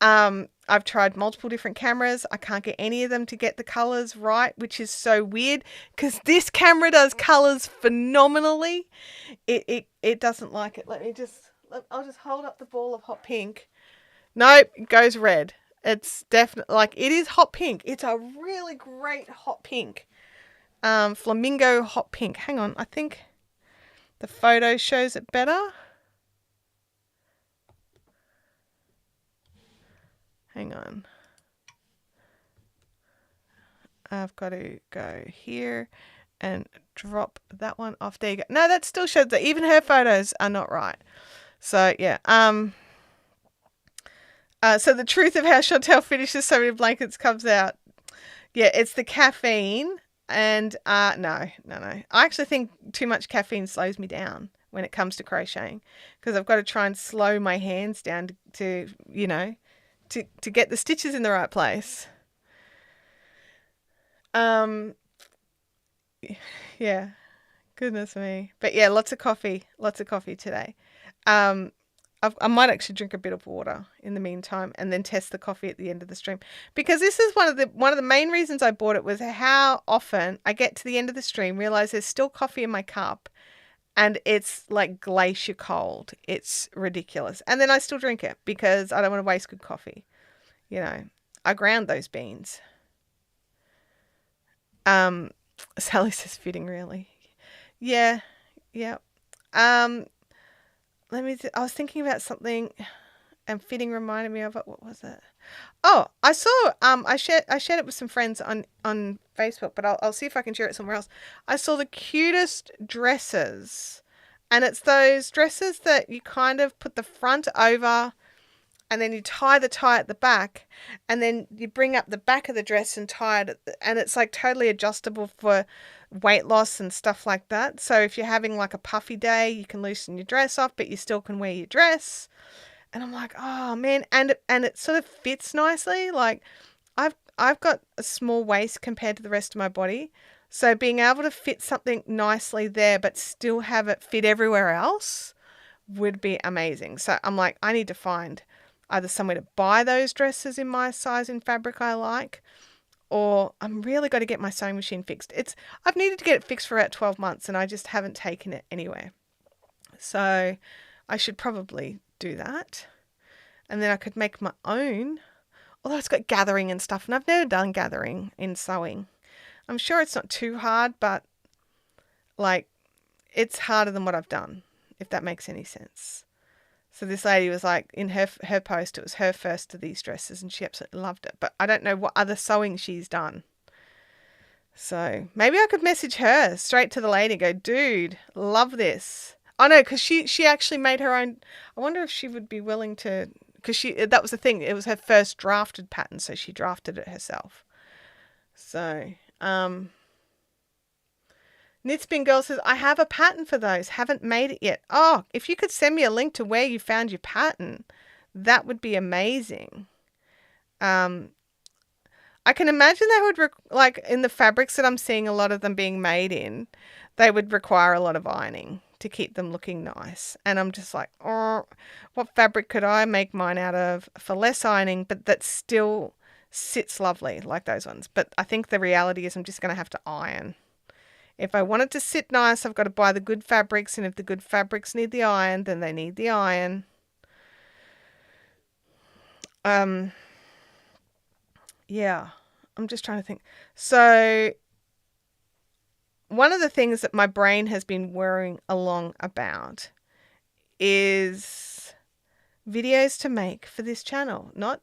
I've tried multiple different cameras. I can't get any of them to get the colors right, which is so weird because this camera does colors phenomenally. It doesn't like it. I'll just hold up the ball of hot pink. Nope, it goes red. It's definitely it is hot pink. It's a really great hot pink. Flamingo hot pink. Hang on, I think the photo shows it better. Hang on. I've got to go here and drop that one off. There you go. No, that still shows that even her photos are not right. So, yeah. So the truth of how Chantelle finishes so many blankets comes out. Yeah, it's the caffeine. And no. I actually think too much caffeine slows me down when it comes to crocheting because I've got to try and slow my hands down to get the stitches in the right place. Yeah, goodness me. But yeah, lots of coffee today. I might actually drink a bit of water in the meantime and then test the coffee at the end of the stream because this is one of the main reasons I bought it was how often I get to the end of the stream, realize there's still coffee in my cup and it's like glacier cold. It's ridiculous. And then I still drink it because I don't want to waste good coffee. I ground those beans. Sally says fitting really. Yeah. I was thinking about something, and fitting reminded me of it. What was it? Oh, I saw. I shared it with some friends on Facebook, but I'll see if I can share it somewhere else. I saw the cutest dresses, and it's those dresses that you kind of put the front over, and then you tie the tie at the back, and then you bring up the back of the dress and tie it, and it's like totally adjustable for weight loss and stuff like that. So if you're having like a puffy day, you can loosen your dress off, but you still can wear your dress. And I'm like, oh man, and it sort of fits nicely. Like I've got a small waist compared to the rest of my body. So being able to fit something nicely there but still have it fit everywhere else would be amazing. So I'm like, I need to find either somewhere to buy those dresses in my size and fabric I like, or I'm really got to get my sewing machine fixed. I've needed to get it fixed for about 12 months and I just haven't taken it anywhere. So I should probably do that. And then I could make my own. Although it's got gathering and stuff, and I've never done gathering in sewing. I'm sure it's not too hard, but like it's harder than what I've done, if that makes any sense. So this lady was like, in her post, it was her first of these dresses and she absolutely loved it. But I don't know what other sewing she's done. So maybe I could message her straight to the lady and go, dude, love this. Oh no, because she actually made her own. I wonder if she would be willing to, because that was the thing. It was her first drafted pattern, so she drafted it herself. So, Knitspin Girl says, I have a pattern for those. Haven't made it yet. Oh, if you could send me a link to where you found your pattern, that would be amazing. I can imagine they would, like in the fabrics that I'm seeing a lot of them being made in, they would require a lot of ironing to keep them looking nice. And I'm just like, oh, what fabric could I make mine out of for less ironing, but that still sits lovely like those ones? But I think the reality is I'm just going to have to iron. If I want it to sit nice, I've got to buy the good fabrics, and if the good fabrics need the iron, then they need the iron. Yeah, I'm just trying to think. So one of the things that my brain has been worrying along about is videos to make for this channel. Not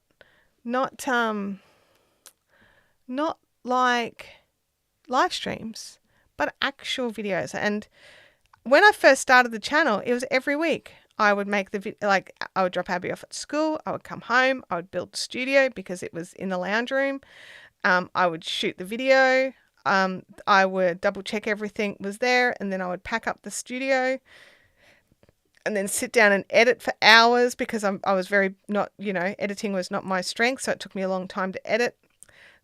like live streams, but actual videos. And when I first started the channel, it was every week. I would make I would drop Abby off at school. I would come home. I would build the studio because it was in the lounge room. I would shoot the video. I would double check everything was there, and then I would pack up the studio and then sit down and edit for hours because I was very not, editing was not my strength. So it took me a long time to edit.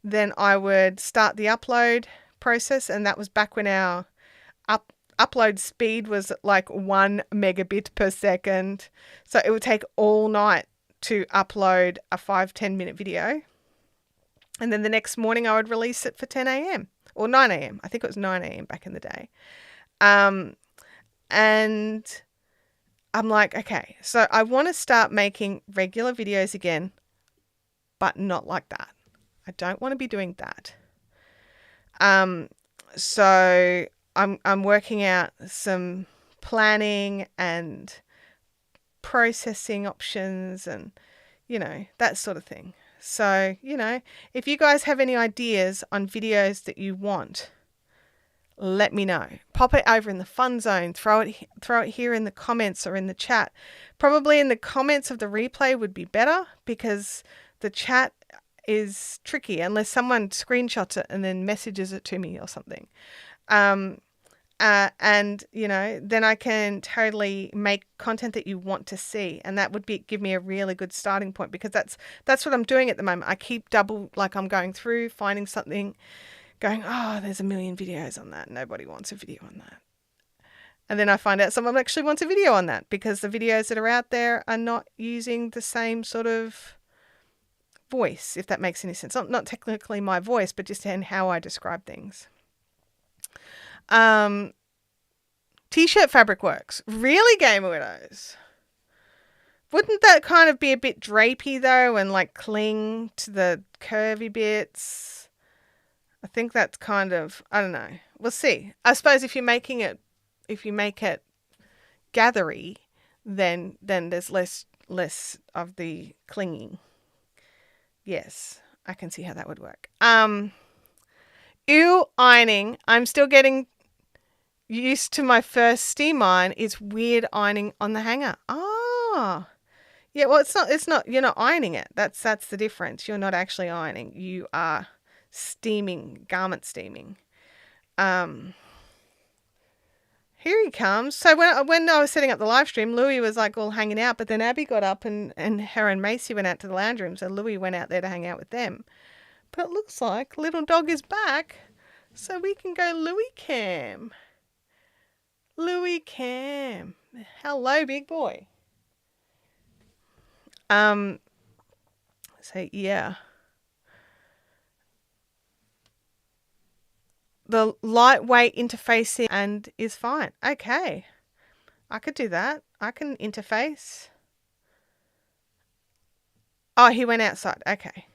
Then I would start the upload process, and that was back when our upload speed was like 1 megabit per second. So it would take all night to upload a 5-10 minute video. And then the next morning I would release it for 10 a.m. or 9 a.m. I think it was 9 a.m. back in the day. And I'm like, okay, so I want to start making regular videos again, but not like that. I don't want to be doing that. So I'm working out some planning and processing options and, that sort of thing. So, if you guys have any ideas on videos that you want, let me know. Pop it over in the fun zone. Throw it here in the comments or in the chat. Probably in the comments of the replay would be better because the chat is tricky unless someone screenshots it and then messages it to me or something. And then I can totally make content that you want to see, and that would give me a really good starting point because that's what I'm doing at the moment. I keep I'm going through finding something, going, oh, there's a million videos on that. Nobody wants a video on that. And then I find out someone actually wants a video on that because the videos that are out there are not using the same sort of voice, if that makes any sense. Not technically my voice, but just in how I describe things. T-shirt fabric works. Really, Game Widows? Wouldn't that kind of be a bit drapey though and like cling to the curvy bits? I think that's kind of, I don't know. We'll see. I suppose if you make it gathery, then there's less of the clinging. Yes, I can see how that would work. Ironing. I'm still getting used to my first steam iron. It's weird ironing on the hanger. Oh. Yeah, well it's not you're not ironing it. That's the difference. You're not actually ironing. You are steaming, garment steaming. Here he comes. So when I was setting up the live stream, Louis was like all hanging out, but then Abby got up and her and Macy went out to the lounge room, so Louis went out there to hang out with them. But it looks like little dog is back, so we can go Louis cam. Louis cam. Hello, big boy. So yeah. The lightweight interfacing and is fine. Okay. I could do that. I can interface. Oh, he went outside. Okay.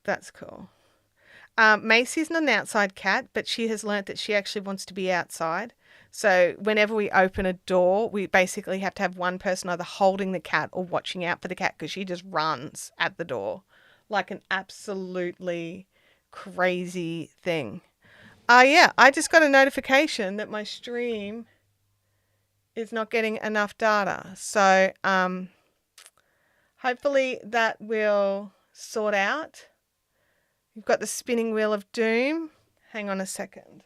That's cool. Macy's not an outside cat, but she has learnt that she actually wants to be outside. So whenever we open a door, we basically have to have one person either holding the cat or watching out for the cat because she just runs at the door like an absolutely crazy thing. Yeah, I just got a notification that my stream is not getting enough data. So hopefully that will sort out. You've got the spinning wheel of doom. Hang on a second.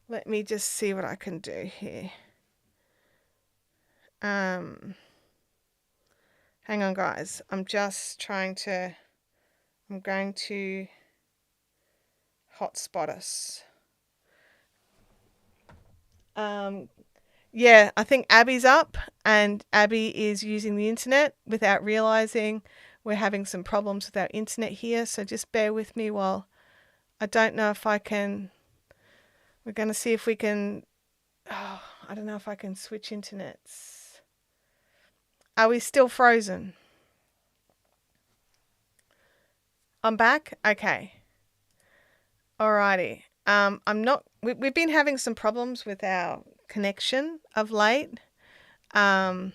Let me just see what I can do here. Hang on, guys. I'm going to hotspot us. Yeah, I think Abby's up and Abby is using the internet without realizing we're having some problems with our internet here. So just bear with me while I don't know if I can. We're going to see if we can. Oh, I don't know if I can switch internets. Are we still frozen? I'm back? Okay. Alrighty. We've been having some problems with our connection of late. And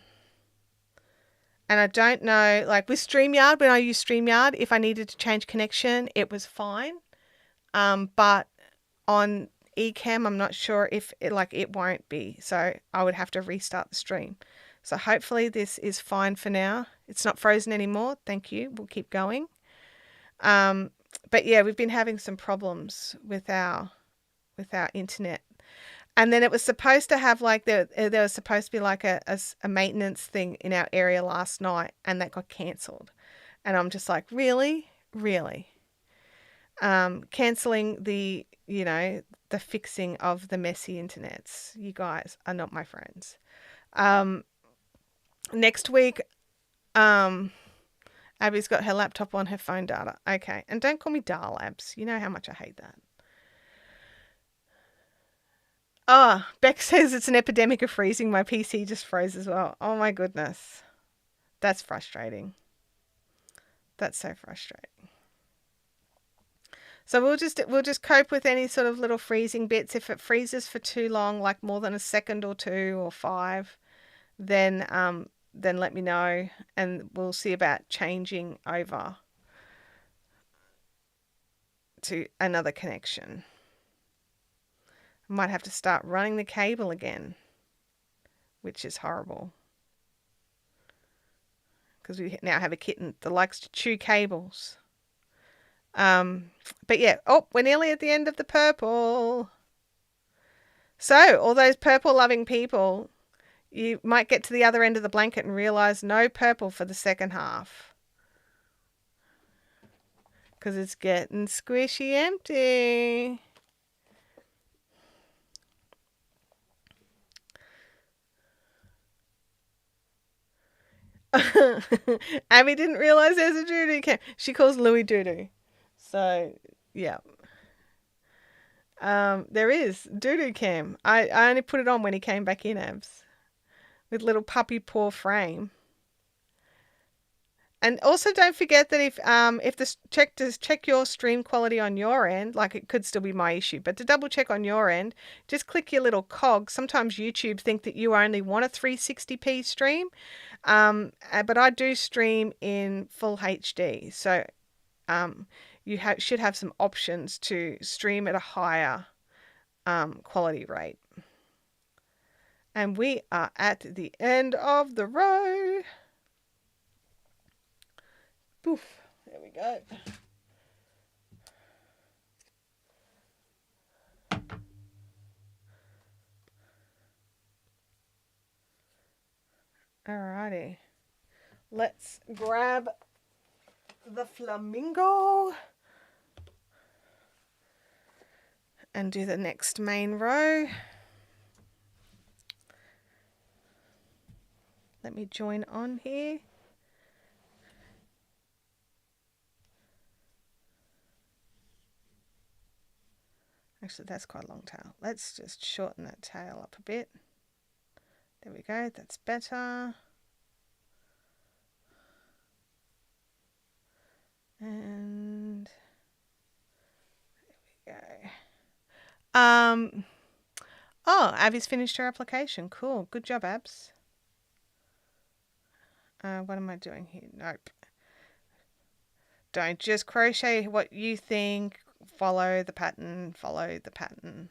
I don't know, like with StreamYard, when I use StreamYard, if I needed to change connection, it was fine. But on Ecamm, I'm not sure if it won't be. So I would have to restart the stream. So hopefully this is fine for now. It's not frozen anymore. Thank you. We'll keep going. But yeah, we've been having some problems with our internet. And then it was supposed to have there was supposed to be like a maintenance thing in our area last night, and that got cancelled. And I'm just like, really? Cancelling the fixing of the messy internets. You guys are not my friends. Next week, Abby's got her laptop on her phone data. Okay. And don't call me Darlabs. You know how much I hate that. Oh, Beck says it's an epidemic of freezing. My PC just froze as well. Oh my goodness. That's frustrating. That's so frustrating. So we'll just cope with any sort of little freezing bits. If it freezes for too long, like more than a second or 2 or 5, then let me know and we'll see about changing over to another connection. I might have to start running the cable again, which is horrible. Because we now have a kitten that likes to chew cables. But yeah, we're nearly at the end of the purple. So, all those purple loving people, you might get to the other end of the blanket and realize no purple for the second half. Because it's getting squishy empty. Abby didn't realize there's a doo-doo cam. She calls Louis doo-doo. So, yeah. There is doo-doo cam. I only put it on when he came back in, Abs. With little puppy paw frame. And also don't forget that if this check your stream quality on your end, like it could still be my issue, but to double check on your end, just click your little cog. Sometimes YouTube think that you only want a 360p stream, but I do stream in full HD, so you should have some options to stream at a higher quality rate. And we are at the end of the row. Poof, there we go. Alrighty, let's grab the Flamingo and do the next main row. Let me join on here. Actually, that's quite a long tail. Let's just shorten that tail up a bit. There we go, that's better. And there we go. Oh, Abby's finished her application. Cool. Good job, Abs. What am I doing here? Nope. Don't just crochet what you think. Follow the pattern. Follow the pattern.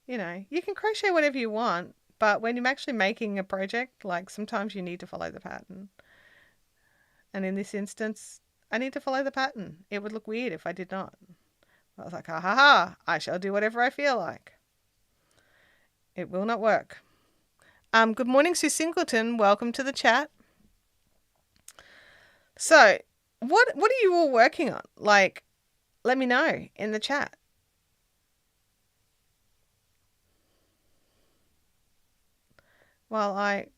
You know, you can crochet whatever you want, but when you're actually making a project, like sometimes you need to follow the pattern. And in this instance, I need to follow the pattern. It would look weird if I did not. I was like, ha ha ha, I shall do whatever I feel like. It will not work. Good morning, Sue Singleton. Welcome to the chat. So, what are you all working on? Like, let me know in the chat. While I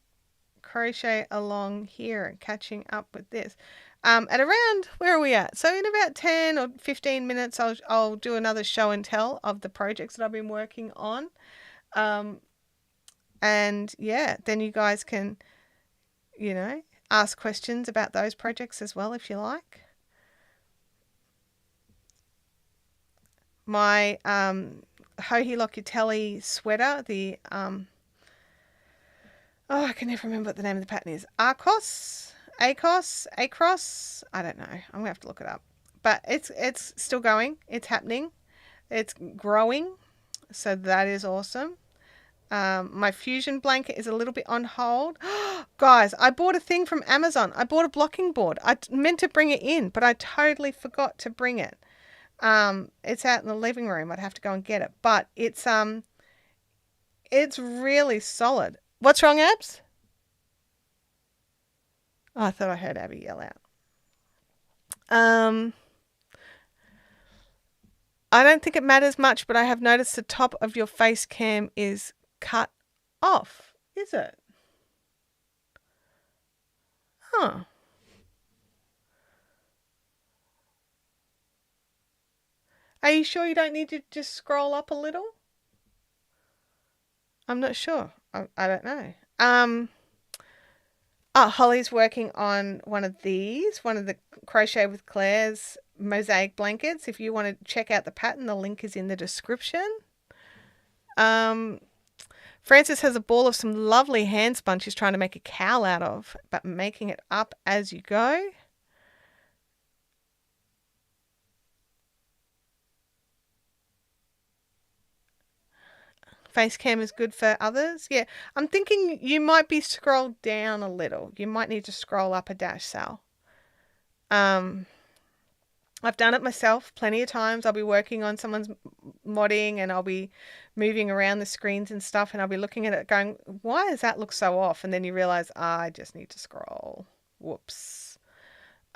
crochet along here and catching up with this. At around, where are we at? So in about 10 or 15 minutes, I'll do another show and tell of the projects that I've been working on. And yeah, then you guys can, you know, ask questions about those projects as well if you like. My Hohi Locatelli sweater, the I can never remember what the name of the pattern is. Acros, I don't know. I'm gonna have to look it up. But it's still going. It's happening. It's growing. So that is awesome. My fusion blanket is a little bit on hold. Guys, I bought a thing from Amazon. I bought a blocking board. I meant to bring it in, but I totally forgot to bring it. It's out in the living room. I'd have to go and get it. But it's really solid. What's wrong, Abs? Oh, I thought I heard Abby yell out. I don't think it matters much, but I have noticed the top of your face cam is cut off. Is it? Huh. Are you sure you don't need to just scroll up a little? I'm not sure. I don't know. Holly's working on one of the Crochet with Claire's Mosaic blankets. If you want to check out the pattern, the link is in the description. Frances has a ball of some lovely hand spun she's trying to make a cowl out of, but making it up as you go. Face cam is good for others. Yeah, I'm thinking you might be scrolled down a little. You might need to scroll up a dash, Sal. I've done it myself plenty of times. I'll be working on someone's modding and I'll be moving around the screens and stuff and I'll be looking at it going, why does that look so off? And then you realize, I just need to scroll. Whoops.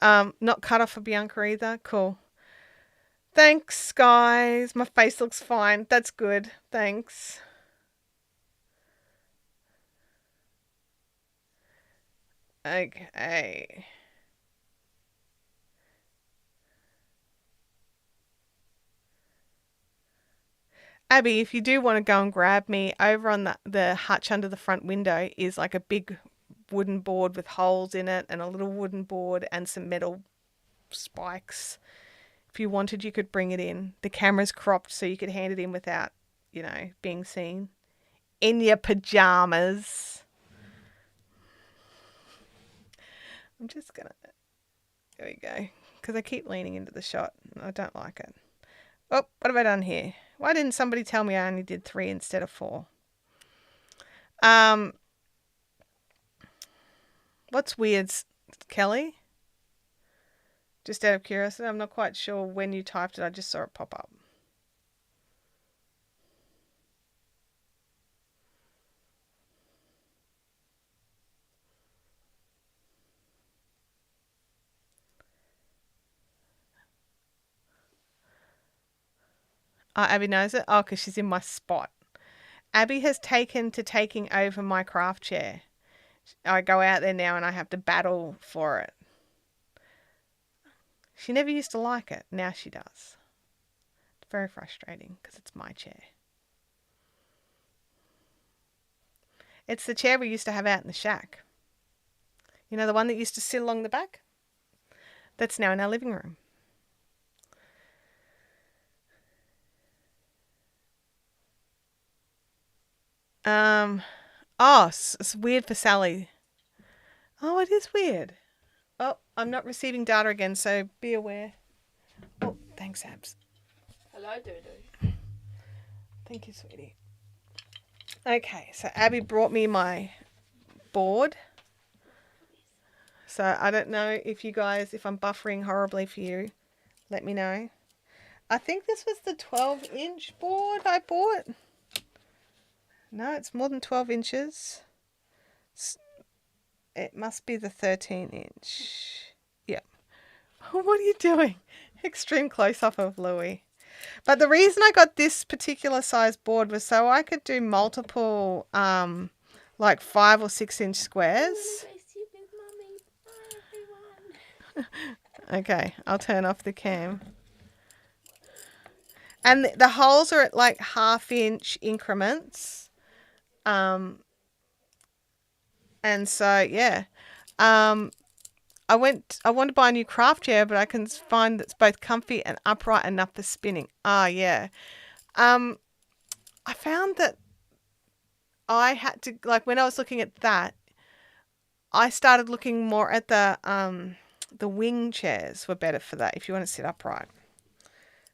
Not cut off for Bianca either. Cool. Thanks, guys. My face looks fine. That's good. Thanks. Okay. Abby, if you do want to go and grab me, over on the hutch under the front window is like a big wooden board with holes in it and a little wooden board and some metal spikes. If you wanted, you could bring it in. The camera's cropped so you could hand it in without, being seen. In your pajamas. I'm just going to... There we go. Because I keep leaning into the shot and I don't like it. Oh, what have I done here? Why didn't somebody tell me I only did 3 instead of 4? What's weird, Kelly? Just out of curiosity, I'm not quite sure when you typed it. I just saw it pop up. Oh, Abby knows it? Oh, because she's in my spot. Abby has taking over my craft chair. I go out there now and I have to battle for it. She never used to like it. Now she does. It's very frustrating because it's my chair. It's the chair we used to have out in the shack. You know, the one that used to sit along the back? That's now in our living room. It's weird for Sally. Oh, it is weird. Oh, I'm not receiving data again, so be aware. Oh, thanks, Abs. Hello, Doodoo. Thank you, sweetie. Okay, so Abby brought me my board. So I don't know if I'm buffering horribly for you, let me know. I think this was the 12-inch board I bought. No, it's more than 12 inches. It must be the 13-inch. Yep. What are you doing? Extreme close-up of Louie. But the reason I got this particular size board was so I could do multiple, like 5 or 6 inch squares. Okay, I'll turn off the cam. And the holes are at like 1/2 inch increments. And so, yeah. I want to buy a new craft chair, but I can find that's both comfy and upright enough for spinning. Yeah. I found that I had to, like, when I was looking at that, I started looking more at the wing chairs were better for that if you want to sit upright.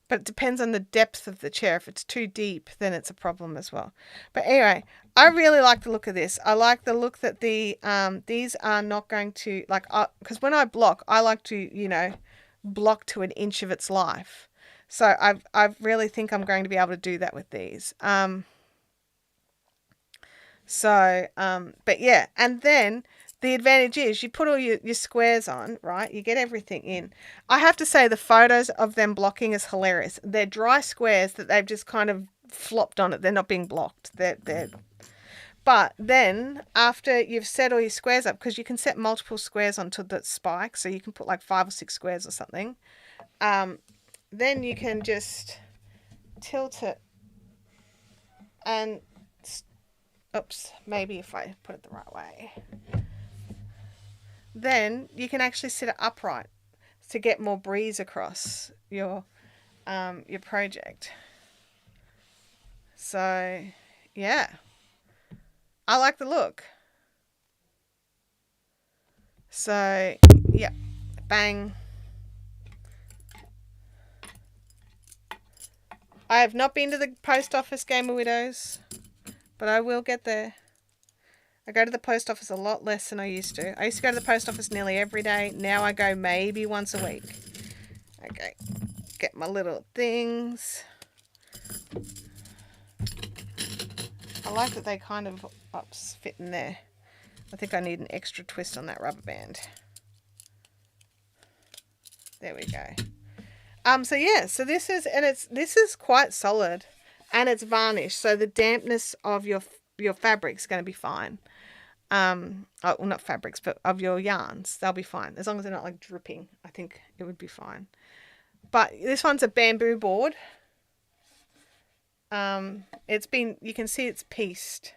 But it depends on the depth of the chair. If it's too deep, then it's a problem as well. But anyway, I really like the look of this. I like the look that these are not going to, like, because when I block, I like to, block to 1 inch of its life. So I really think I'm going to be able to do that with these. But yeah, and then the advantage is you put all your squares on, right? You get everything in. I have to say the photos of them blocking is hilarious. They're dry squares that they've just kind of flopped on it. They're not being blocked. But then after you've set all your squares up, because you can set multiple squares onto the spike, so you can put like 5 or 6 squares or something. Then you can just tilt it and, oops, maybe if I put it the right way. Then you can actually sit it upright to get more breeze across your project. So, yeah. I like the look. So, yeah. Bang. I have not been to the post office, Gamer Widows, but I will get there. I go to the post office a lot less than I used to. I used to go to the post office nearly every day. Now I go maybe once a week. Okay. Get my little things. I like that they kind of fit in there. I think I need an extra twist on that rubber band. There we go. So yeah, so this is quite solid, and it's varnished, so the dampness of your fabric's going to be fine. Well, not fabrics, but of your yarns, they'll be fine as long as they're not like dripping. I think it would be fine. But this one's a bamboo board. It's been, you can see it's pieced.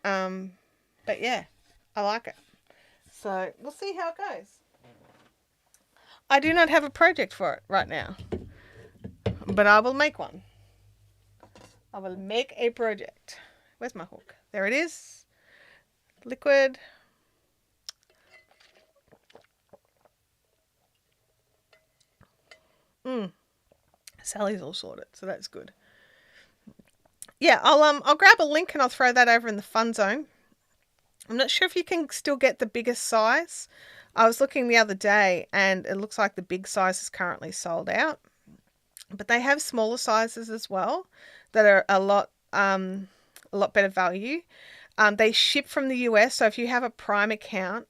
But yeah, I like it. So we'll see how it goes. I do not have a project for it right now, but I will make one. I will make a project. Where's my hook? There it is. Liquid. Sally's all sorted, so that's good. Yeah, I'll grab a link and I'll throw that over in the fun zone. I'm not sure if you can still get the biggest size. I was looking the other day and it looks like the big size is currently sold out. But they have smaller sizes as well that are a lot better value. They ship from the US, so if you have a Prime account,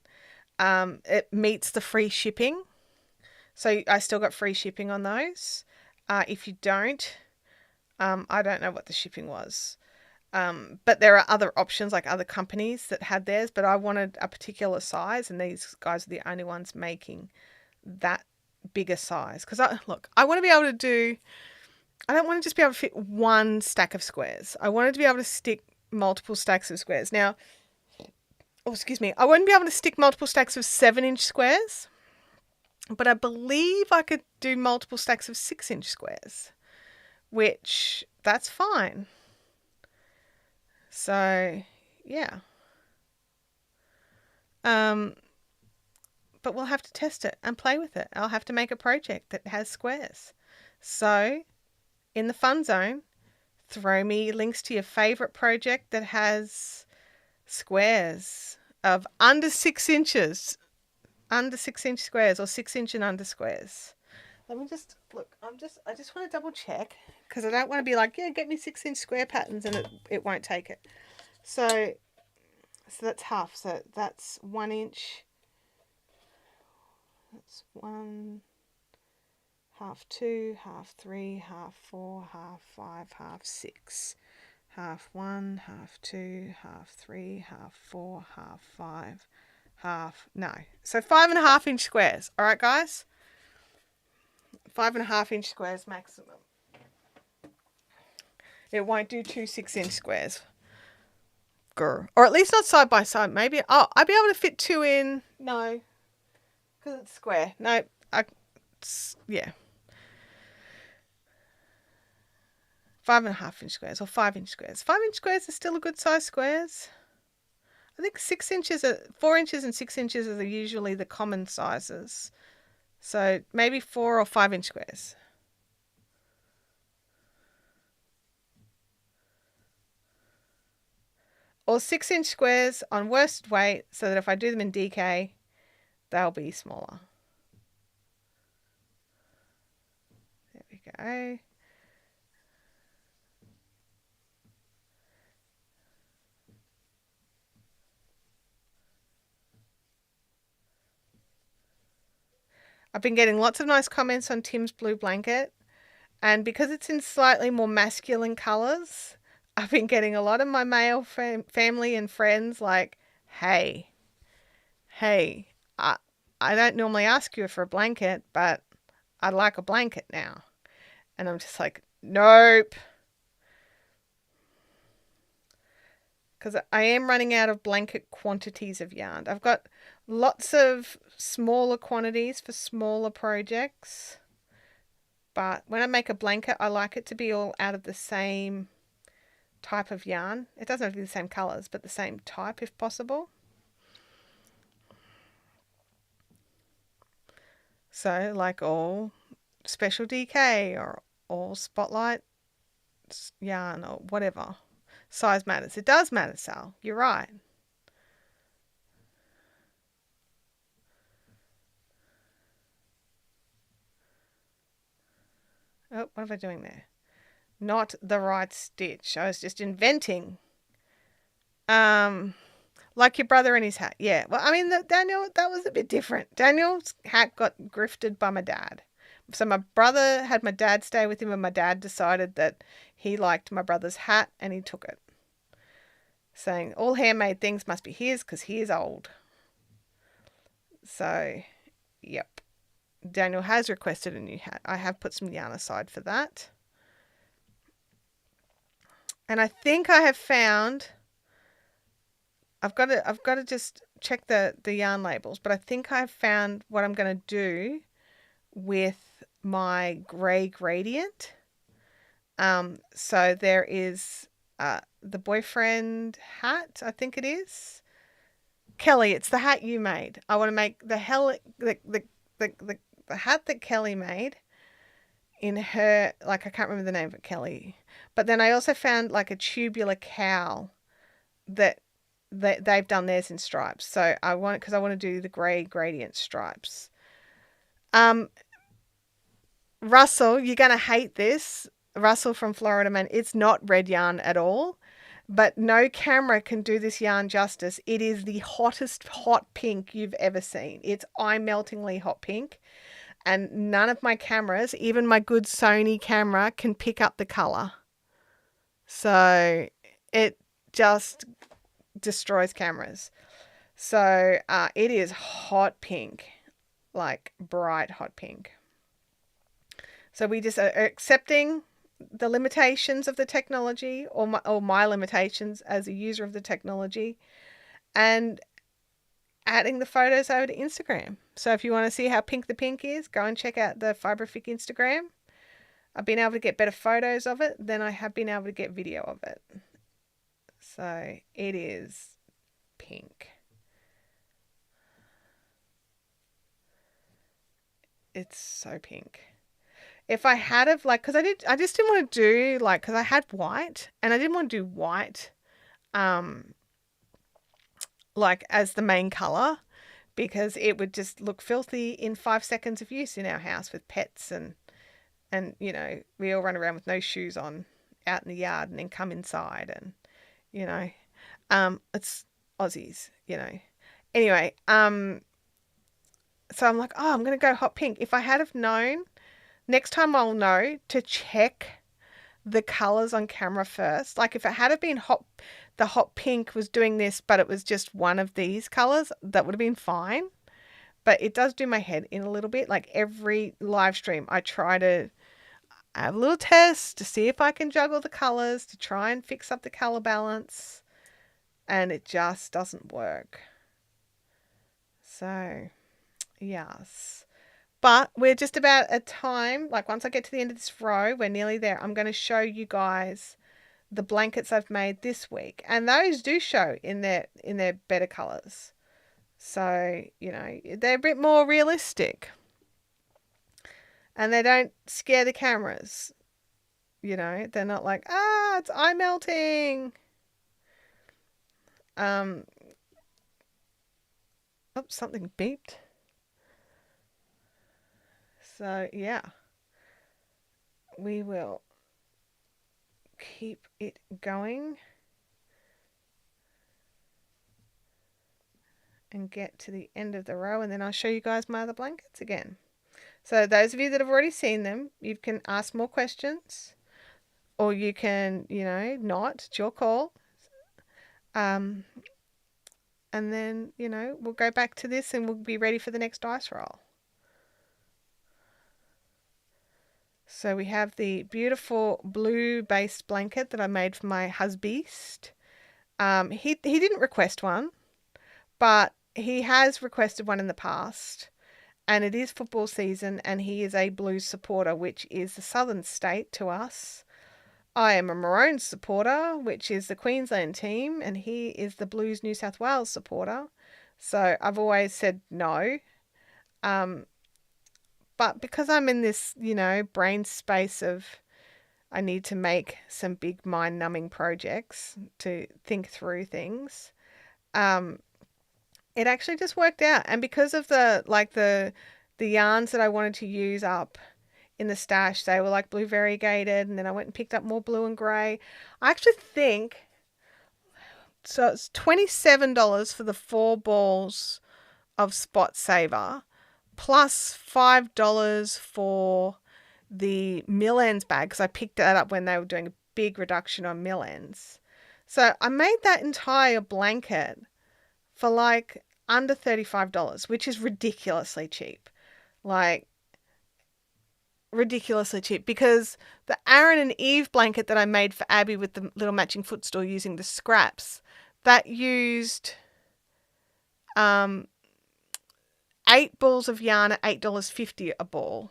it meets the free shipping. So I still got free shipping on those. If you don't, I don't know what the shipping was. But there are other options, like other companies that had theirs, but I wanted a particular size, and these guys are the only ones making that bigger size. Because I want to be able to do, I don't want to just be able to fit one stack of squares. I wanted to be able to stick multiple stacks of squares. Now, I wouldn't be able to stick multiple stacks of 7-inch squares, but I believe I could do multiple stacks of 6-inch squares, which that's fine. So, yeah. But we'll have to test it and play with it. I'll have to make a project that has squares. So, in the fun zone, throw me links to your favorite project that has squares of under 6 inches. Under 6-inch squares, or 6-inch and under squares. Let me just look. I just want to double check, because I don't want to be like, yeah, get me 6-inch square patterns, and it won't take it. So that's half. So that's 1 inch. That's 1, half 2, half 3, half 4, half 5, half 6. Half 1, half 2, half 3, half 4, half 5, no. So 5.5-inch squares. All right, guys? 5.5-inch squares maximum. It won't do 2 6-inch squares. Grr. Or at least not side by side. Maybe, I'd be able to fit 2 in. No. Because it's square. No, yeah. 5.5-inch squares or 5-inch squares. 5-inch squares are still a good size squares. I think 4 inches and 6 inches are usually the common sizes. So maybe 4 or 5-inch squares. Or 6-inch squares on worsted weight, so that if I do them in DK, they'll be smaller. There we go. I've been getting lots of nice comments on Tim's blue blanket, and because it's in slightly more masculine colours, I've been getting a lot of my male family and friends like, hey, I don't normally ask you for a blanket, but I'd like a blanket now. And I'm just like, nope. Because I am running out of blanket quantities of yarn. I've got lots of smaller quantities for smaller projects. But when I make a blanket, I like it to be all out of the same type of yarn. It doesn't have to be the same colours, but the same type if possible. So like all special DK or all spotlight yarn or whatever. Size matters. It does matter, Sal. You're right. Oh, what am I doing there? Not the right stitch. I was just inventing. Like your brother and his hat. Yeah. Well, I mean, Daniel, that was a bit different. Daniel's hat got grifted by my dad. So my brother had my dad stay with him, and my dad decided that he liked my brother's hat, and he took it, saying all handmade things must be his because he is old. So, yep. Daniel has requested a new hat. I have put some yarn aside for that. And I think I have found, I've got to just check the yarn labels, but I think I've found what I'm going to do with my grey gradient. So there is the boyfriend hat, I think it is. Kelly, it's the hat you made. I want to make the hat that Kelly made in her, like, I can't remember the name of it, Kelly. But then I also found like a tubular cowl that they've done theirs in stripes. So I want it because I want to do the grey gradient stripes. Russell, you're going to hate this. Russell from Florida Man, it's not red yarn at all. But no camera can do this yarn justice. It is the hottest hot pink you've ever seen. It's eye-meltingly hot pink. And none of my cameras, even my good Sony camera, can pick up the colour. So it just destroys cameras. So it is hot pink, like bright hot pink. So we just are accepting the limitations of the technology, or my limitations as a user of the technology, and adding the photos over to Instagram. So if you want to see how pink the pink is, go and check out the Fibrific Instagram. I've been able to get better photos of it than I have been able to get video of it. So it is pink. It's so pink. If I had of like, because I just didn't want to do like, because I had white and I didn't want to do white, like as the main color, because it would just look filthy in 5 seconds of use in our house with pets and you know, we all run around with no shoes on out in the yard and then come inside and, you know, it's Aussies, you know. Anyway, so I'm like, oh, I'm going to go hot pink. If I had have known, next time I'll know to check the colors on camera first. Like if it had have been the hot pink was doing this, but it was just one of these colors, that would have been fine. But it does do my head in a little bit. Like every live stream, I try to have a little test to see if I can juggle the colors to try and fix up the color balance. And it just doesn't work. So, yes. But we're just about at time. Like once I get to the end of this row, we're nearly there. I'm going to show you guys the blankets I've made this week. And those do show in their better colors. So, you know, they're a bit more realistic. And they don't scare the cameras. You know, they're not like, it's eye melting. Something beeped. So, yeah. We will keep it going and get to the end of the row, and then I'll show you guys my other blankets again. So those of you that have already seen them, you can ask more questions, or you can, you know, not. It's your call. And then, you know, we'll go back to this and we'll be ready for the next dice roll. So we have the beautiful blue-based blanket that I made for my husbeast. He didn't request one, but he has requested one in the past. And it is football season, and he is a Blues supporter, which is the southern state to us. I am a Maroons supporter, which is the Queensland team, and he is the Blues New South Wales supporter. So I've always said no. But because I'm in this, you know, brain space of I need to make some big mind-numbing projects to think through things, it actually just worked out. And because of the yarns that I wanted to use up in the stash, they were like blue variegated, and then I went and picked up more blue and grey. I actually think, so it's $27 for the 4 balls of Spot Saver, plus $5 for the mill ends bag, because I picked that up when they were doing a big reduction on mill ends. So I made that entire blanket for like under $35, which is ridiculously cheap. Like, ridiculously cheap, because the Aaron and Eve blanket that I made for Abby with the little matching footstool using the scraps, that used 8 balls of yarn at $8.50 a ball,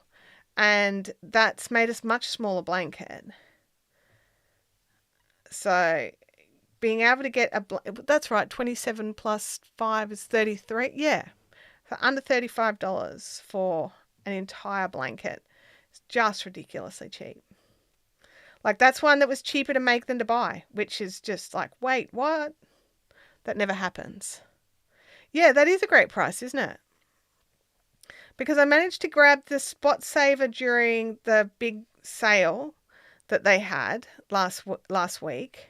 and that's made us much smaller blanket. So being able to get that's right, 27 plus 5 is 33. Yeah, for under $35 for an entire blanket. It's just ridiculously cheap. Like, that's one that was cheaper to make than to buy, which is just like, wait, what? That never happens. Yeah, that is a great price, isn't it? Because I managed to grab the Spot Saver during the big sale that they had last week.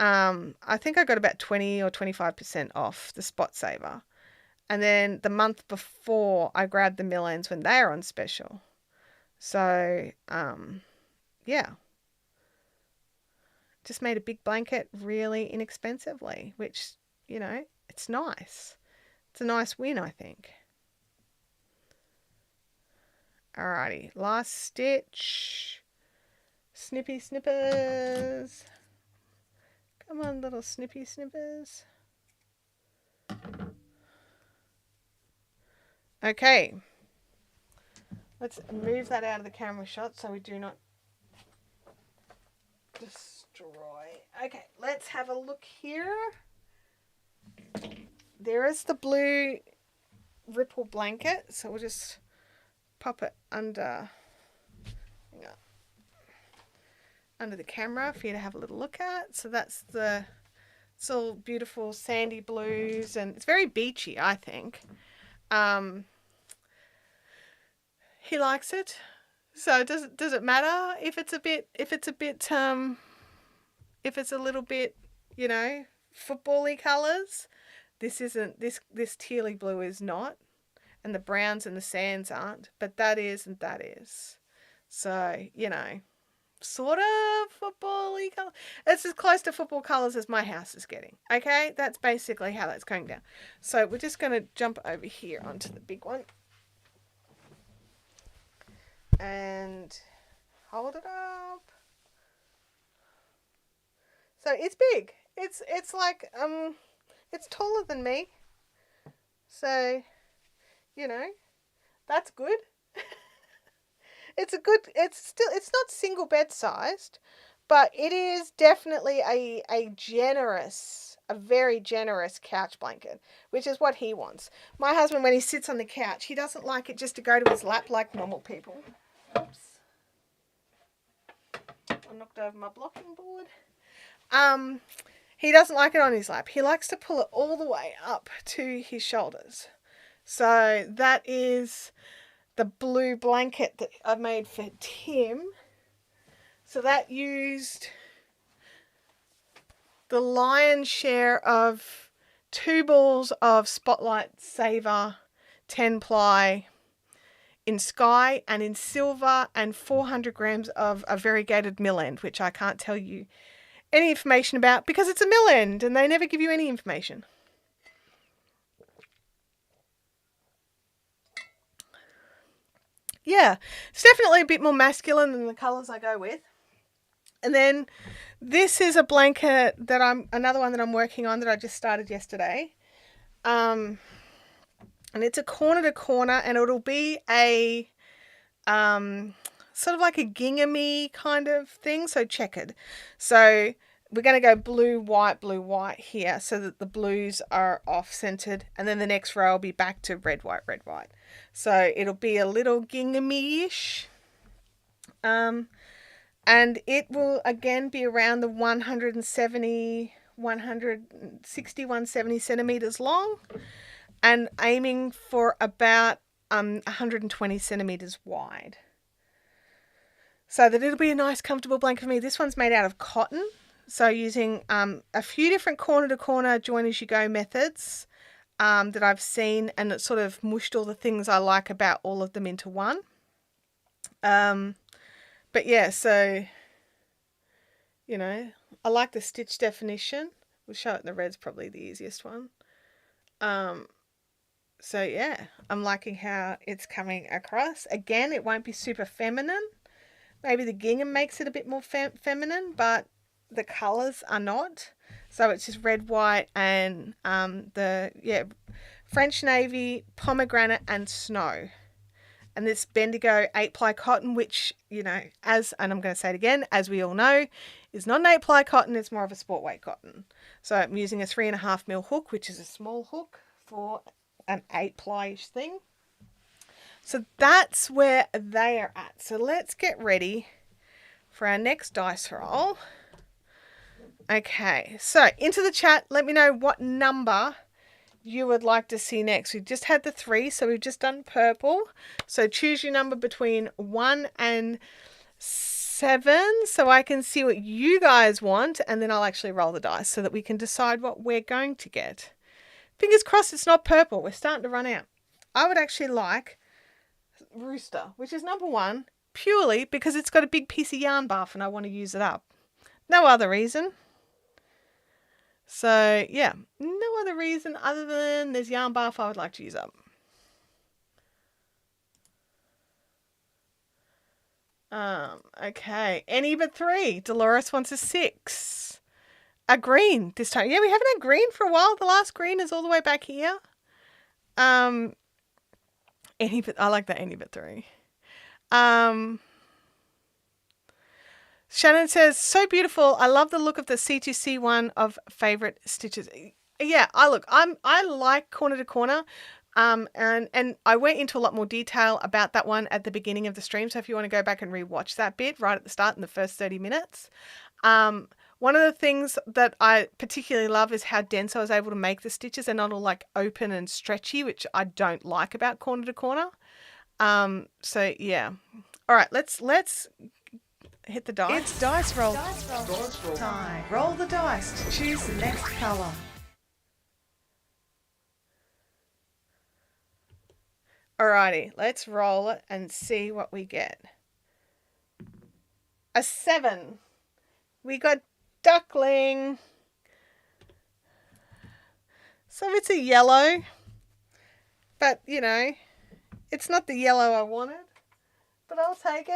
I think I got about 20 or 25% off the Spot Saver. And then the month before, I grabbed the Millens when they are on special. So, yeah. Just made a big blanket really inexpensively, which, it's nice. It's a nice win, I think. Alrighty, last stitch. Snippy snippers. Come on, little snippy snippers. Okay. Let's move that out of the camera shot so we do not destroy. Okay, let's have a look here. There is the blue ripple blanket, so we'll just pop it under the camera for you to have a little look at. So that's it's all beautiful sandy blues, and it's very beachy, I think. He likes it. So does it matter if it's a little bit, football-y colours? This isn't, this tealy blue is not, and the browns and the sands aren't, but that is and that is. So, sort of football-y colour. It's as close to football colours as my house is getting. Okay, that's basically how that's going down. So we're just going to jump over here onto the big one. And hold it up. So it's big. It's like it's taller than me. So, that's good. It's not single bed sized, but it is definitely a very generous couch blanket, which is what he wants. My husband, when he sits on the couch, he doesn't like it just to go to his lap like normal people. Oops. I knocked over my blocking board. He doesn't like it on his lap. He likes to pull it all the way up to his shoulders. So that is the blue blanket that I made for Tim. So that used the lion's share of 2 balls of Spotlight Saver 10 ply in sky and in silver, and 400 grams of a variegated mill end, which I can't tell you any information about because it's a mill end and they never give you any information. Yeah, it's definitely a bit more masculine than the colours I go with. And then this is a blanket that another one that I'm working on that I just started yesterday. And it's a corner to corner, and it'll be a sort of like a gingham-y kind of thing, so checkered. So we're going to go blue, white here so that the blues are off-centered, and then the next row will be back to red, white, red, white. So it'll be a little gingham-ish. And it will again be around the 160, 170 centimeters long, and aiming for about 120 centimeters wide. So that it'll be a nice comfortable blanket for me. This one's made out of cotton, so using a few different corner to corner join as you go methods that I've seen, and it sort of mushed all the things I like about all of them into one. But yeah, so, I like the stitch definition. We'll show it in the red's probably the easiest one. So yeah, I'm liking how it's coming across. Again, it won't be super feminine. Maybe the gingham makes it a bit more feminine, but the colours are not. So it's just red, white, and French navy, pomegranate, and snow. And this Bendigo 8-ply cotton, which, and I'm going to say it again, as we all know, is not an 8-ply cotton, it's more of a sport weight cotton. So I'm using a 3.5mm hook, which is a small hook for an 8-ply-ish thing. So that's where they are at. So let's get ready for our next dice roll. Okay, so into the chat, let me know what number you would like to see next. We just had the 3, so we've just done purple. So choose your number between 1 and 7 so I can see what you guys want, and then I'll actually roll the dice so that we can decide what we're going to get. Fingers crossed it's not purple. We're starting to run out. I would actually like Rooster, which is number 1, purely because it's got a big piece of yarn buff and I want to use it up. No other reason. So, yeah, no other reason other than there's yarn buff I would like to use up. Okay, any but 3. Dolores wants a 6. A green this time. Yeah, we haven't had green for a while. The last green is all the way back here. I like that any but 3. Shannon says, so beautiful. I love the look of the C2C one of favorite stitches. Yeah, I like corner to corner. And I went into a lot more detail about that one at the beginning of the stream. So if you want to go back and rewatch that bit right at the start in the first 30 minutes. One of the things that I particularly love is how dense I was able to make the stitches. They're not all like open and stretchy, which I don't like about corner to corner. So yeah. All right, let's hit the dice. It's dice roll time. Roll the dice to choose the next colour. Alrighty, let's roll it and see what we get. A 7. We got Duckling. So it's a yellow. But, it's not the yellow I wanted. But I'll take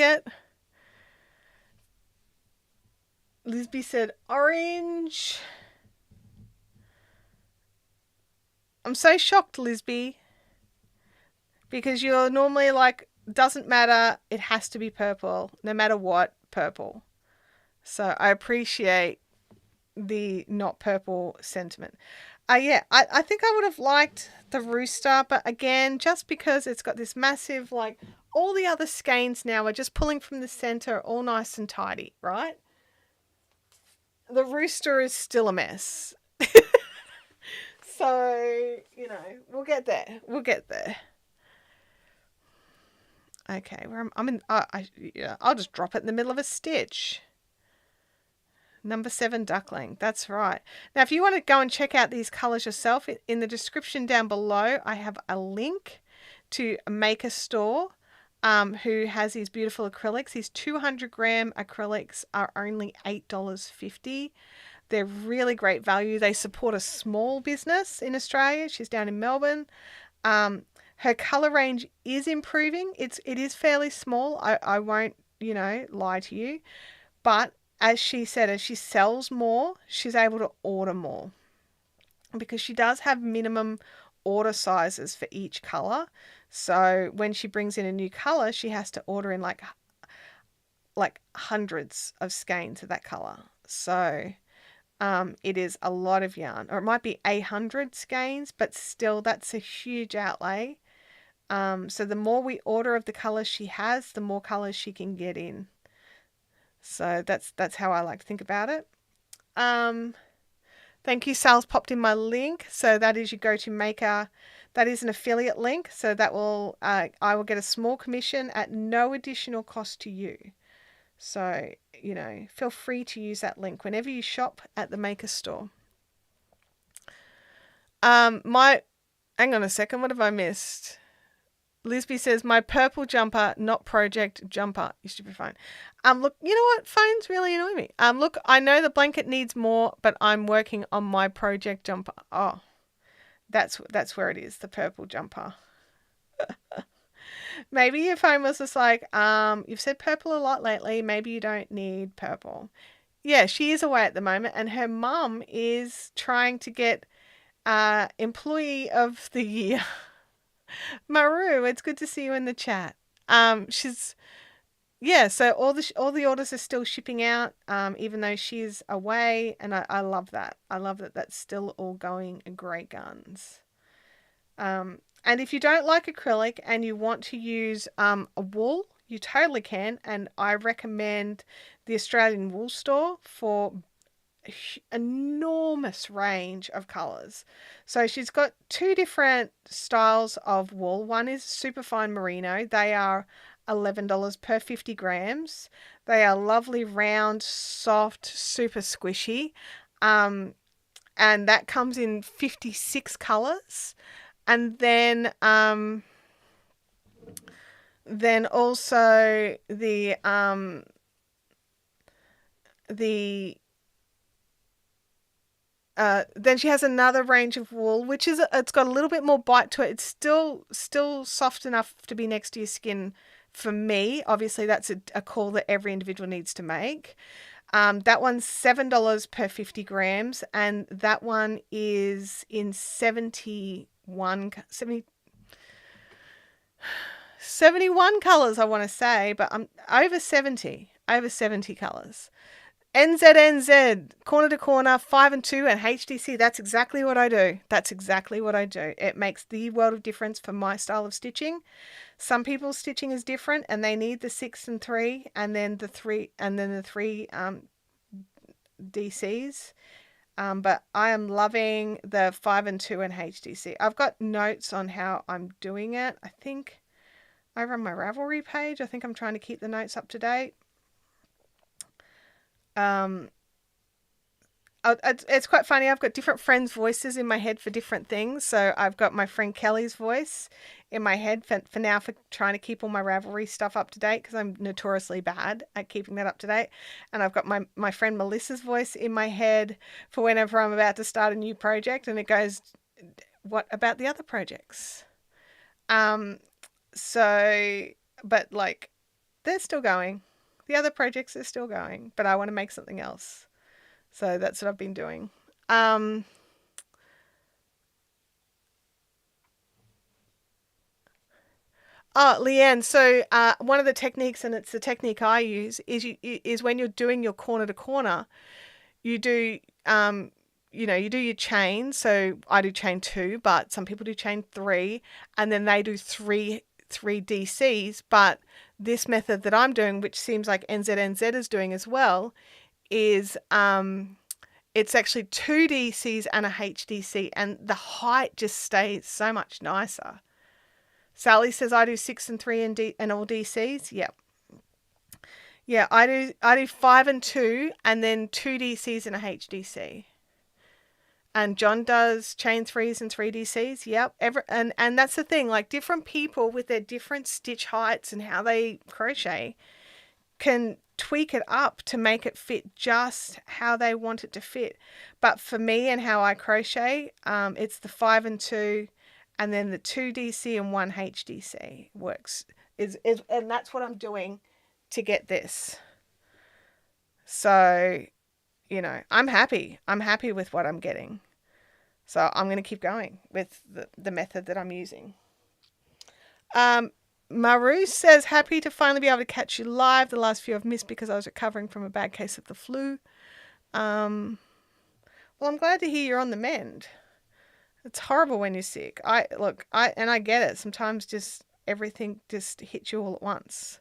it. Lisby said orange. I'm so shocked, Lisby. Because you're normally like, doesn't matter, it has to be purple. No matter what, purple. So I appreciate the not purple sentiment. I think I would have liked the Rooster, but again, just because it's got this massive, like, all the other skeins now are just pulling from the center, all nice and tidy, right? The Rooster is still a mess. So, we'll get there. Okay, I'll just drop it in the middle of a stitch. Number 7 Duckling. That's right. Now, if you want to go and check out these colours yourself, in the description down below, I have a link to Make a Store, who has these beautiful acrylics. These 200-gram acrylics are only $8.50. They're really great value. They support a small business in Australia. She's down in Melbourne. Her colour range is improving. It is fairly small. I won't, lie to you. But as she said, as she sells more, she's able to order more. Because she does have minimum order sizes for each colour. So when she brings in a new colour, she has to order in like hundreds of skeins of that colour. So it is a lot of yarn. Or it might be 800 skeins, but still that's a huge outlay. So the more we order of the colours she has, the more colours she can get in. So that's how I like to think about it. Thank you, Sal's popped in my link. So that is your go-to maker. That is an affiliate link. So that will I will get a small commission at no additional cost to you. So, feel free to use that link whenever you shop at the Maker Store. Hang on a second. What have I missed? Lisby says, my purple jumper, not project jumper. You stupid phone. Look, you know what? Phones really annoy me. Look, I know the blanket needs more, but I'm working on my project jumper. Oh, that's where it is, the purple jumper. Maybe your phone was just like, you've said purple a lot lately. Maybe you don't need purple. Yeah, she is away at the moment, and her mum is trying to get employee of the year. Maru, it's good to see you in the chat. She's so all the orders are still shipping out, even though she's away, and I love that. I love that that's still all going great guns. And if you don't like acrylic and you want to use a wool, you totally can, and I recommend the Australian Wool Store for enormous range of colors. So she's got two different styles of wool. One is superfine merino. They are $11 per 50 grams. They are lovely, round, soft, super squishy. And that comes in 56 colors. And then also the then she has another range of wool, which is it's got a little bit more bite to it. It's still soft enough to be next to your skin for me. Obviously, that's a call that every individual needs to make. That one's $7 per 50 grams, and that one is in 71 colors, I want to say, but I'm over 70 colors. NZNZ, corner to corner, 5 and 2, and HDC. That's exactly what I do. It makes the world of difference for my style of stitching. Some people's stitching is different, and they need the 6 and 3, and then the 3, DCs. But I am loving the 5 and 2 and HDC. I've got notes on how I'm doing it. I think over on my Ravelry page, I think I'm trying to keep the notes up to date. It's quite funny. I've got different friends' voices in my head for different things. So I've got my friend Kelly's voice in my head for trying to keep all my Ravelry stuff up to date, because I'm notoriously bad at keeping that up to date. And I've got my friend Melissa's voice in my head for whenever I'm about to start a new project, and it goes, what about the other projects? But like, they're still going. The other projects are still going, but I want to make something else. So that's what I've been doing. Leanne, so one of the techniques, and it's the technique I use, is when you're doing your corner to corner, you do you do your chain. So I do chain 2, but some people do chain 3, and then they do three DCs. But this method that I'm doing, which seems like NZNZ is doing as well, is it's actually 2 DCs and a HDC, and the height just stays so much nicer. Sally says I do 6 and 3 and all DCs. Yep. Yeah, I do 5 and 2, and then 2 DCs and a HDC. And John does chain 3s and 3 DCs. Yep. And that's the thing, like, different people with their different stitch heights and how they crochet can tweak it up to make it fit just how they want it to fit. But for me and how I crochet, it's the 5 and 2, and then the 2 DC and 1 HDC works. And that's what I'm doing to get this. So, I'm happy. I'm happy with what I'm getting. So I'm going to keep going with the method that I'm using. Maru says, happy to finally be able to catch you live. The last few I've missed because I was recovering from a bad case of the flu. Well, I'm glad to hear you're on the mend. It's horrible when you're sick. I get it. Sometimes just everything just hits you all at once.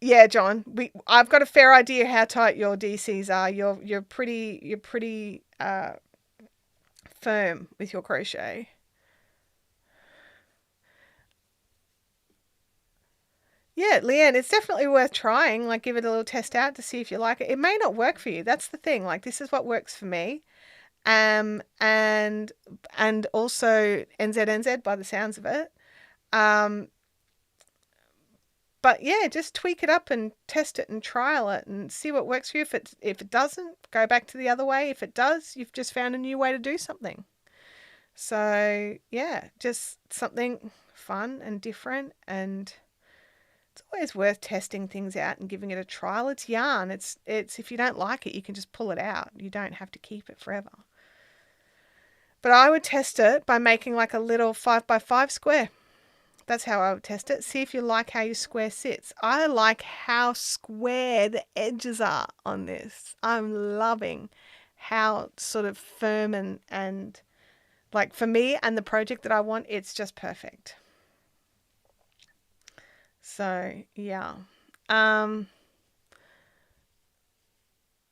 Yeah, John, I've got a fair idea how tight your DCs are. You're pretty firm with your crochet. Yeah, Leanne, it's definitely worth trying. Like, give it a little test out to see if you like it. It may not work for you. That's the thing. Like, this is what works for me. And also NZNZ by the sounds of it. But yeah, just tweak it up and test it and trial it and see what works for you. If it doesn't, go back to the other way. If it does, you've just found a new way to do something. So yeah, just something fun and different, and it's always worth testing things out and giving it a trial. It's yarn. It's if you don't like it, you can just pull it out. You don't have to keep it forever. But I would test it by making like a little 5x5 square. That's how I would test it. See if you like how your square sits. I like how square the edges are on this. I'm loving how sort of firm and like for me and the project that I want, it's just perfect. So yeah.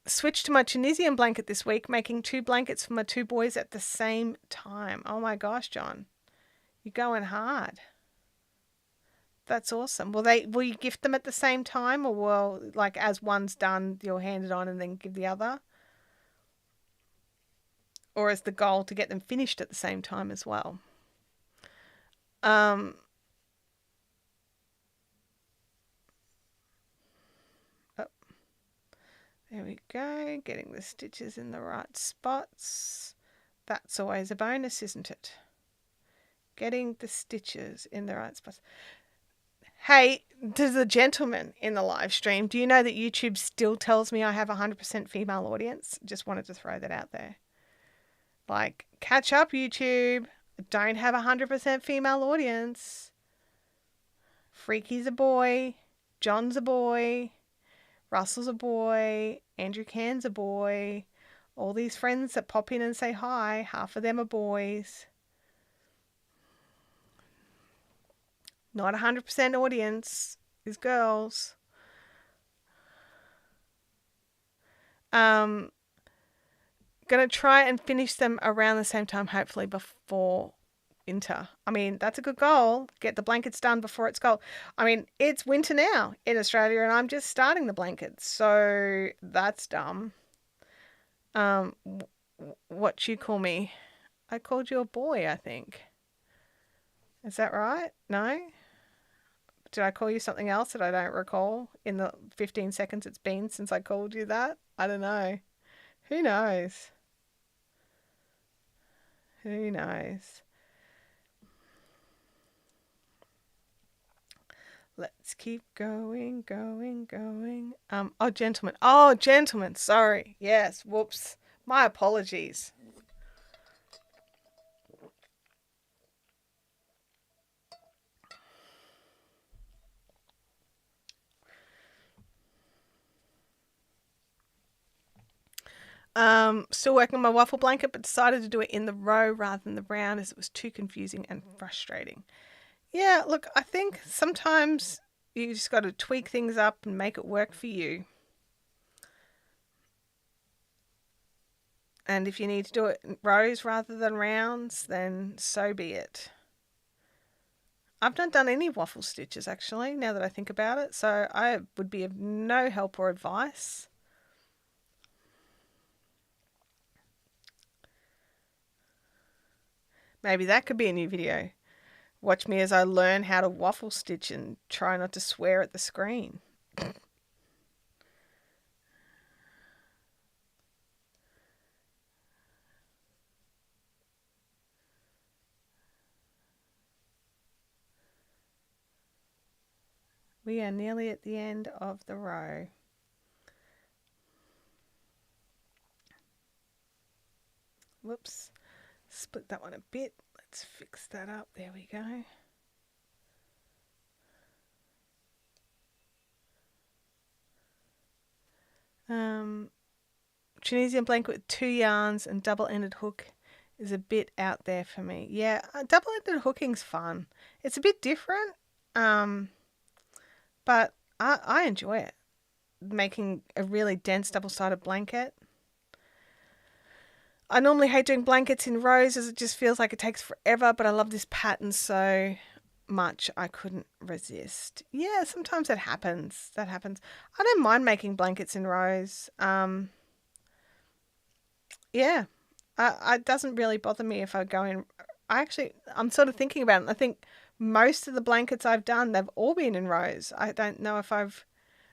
Switched to my Tunisian blanket this week, making 2 blankets for my 2 boys at the same time. Oh my gosh, John. You're going hard. That's awesome. Will you gift them at the same time, or will, like, as one's done, you'll hand it on and then give the other? Or is the goal to get them finished at the same time as well? Oh, there we go. Getting the stitches in the right spots. That's always a bonus, isn't it? Getting the stitches in the right spots. Hey, to the gentleman in the live stream, do you know that YouTube still tells me I have a 100% female audience? Just wanted to throw that out there. Like, catch up, YouTube. Don't have a 100% female audience. Freaky's a boy. John's a boy. Russell's a boy. Andrew Can's a boy. All these friends that pop in and say hi, half of them are boys. Not 100% audience is girls. Gonna try and finish them around the same time, hopefully before winter. I mean, that's a good goal. Get the blankets done before it's cold. I mean, it's winter now in Australia and I'm just starting the blankets. So that's dumb. What you call me? I called you a boy, I think. Is that right? No? Did I call you something else that I don't recall in the 15 seconds it's been since I called you that? I don't know. Who knows? Who knows? Let's keep going, going, going. Oh, gentlemen. Oh, gentlemen. Sorry. Yes. Whoops. My apologies. Still working on my waffle blanket, but decided to do it in the row rather than the round as it was too confusing and frustrating. Yeah, look, I think sometimes you just got to tweak things up and make it work for you. And if you need to do it in rows rather than rounds, then so be it. I've not done any waffle stitches actually, now that I think about it, so I would be of no help or advice. Maybe that could be a new video. Watch me as I learn how to waffle stitch and try not to swear at the screen. We are nearly at the end of the row. Whoops. Split that one a bit. Let's fix that up. There we go. Tunisian blanket with 2 yarns and double-ended hook is a bit out there for me. Yeah, double-ended hooking's fun. It's a bit different, but I enjoy it. Making a really dense double-sided blanket. I normally hate doing blankets in rows as it just feels like it takes forever, but I love this pattern so much I couldn't resist. Yeah, sometimes that happens. I don't mind making blankets in rows. Yeah, it doesn't really bother me if I go in. I'm sort of thinking about it. I think most of the blankets I've done, they've all been in rows. I don't know if I've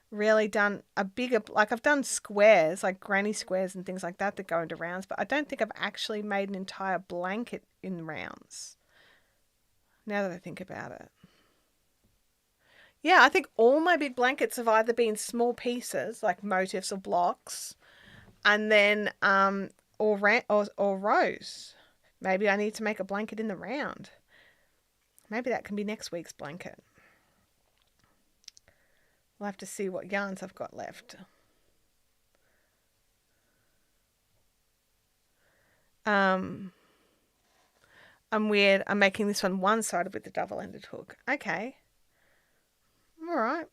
really done a bigger, like I've done squares, like granny squares and things like that that go into rounds, but I don't think I've actually made an entire blanket in rounds, now that I think about it. Yeah, I think all my big blankets have either been small pieces, like motifs or blocks, and then or rows. Maybe I need to make a blanket in the round. Maybe that can be next week's blanket. We'll have to see what yarns I've got left. I'm weird. I'm making this one one-sided with the double-ended hook. Okay. All right.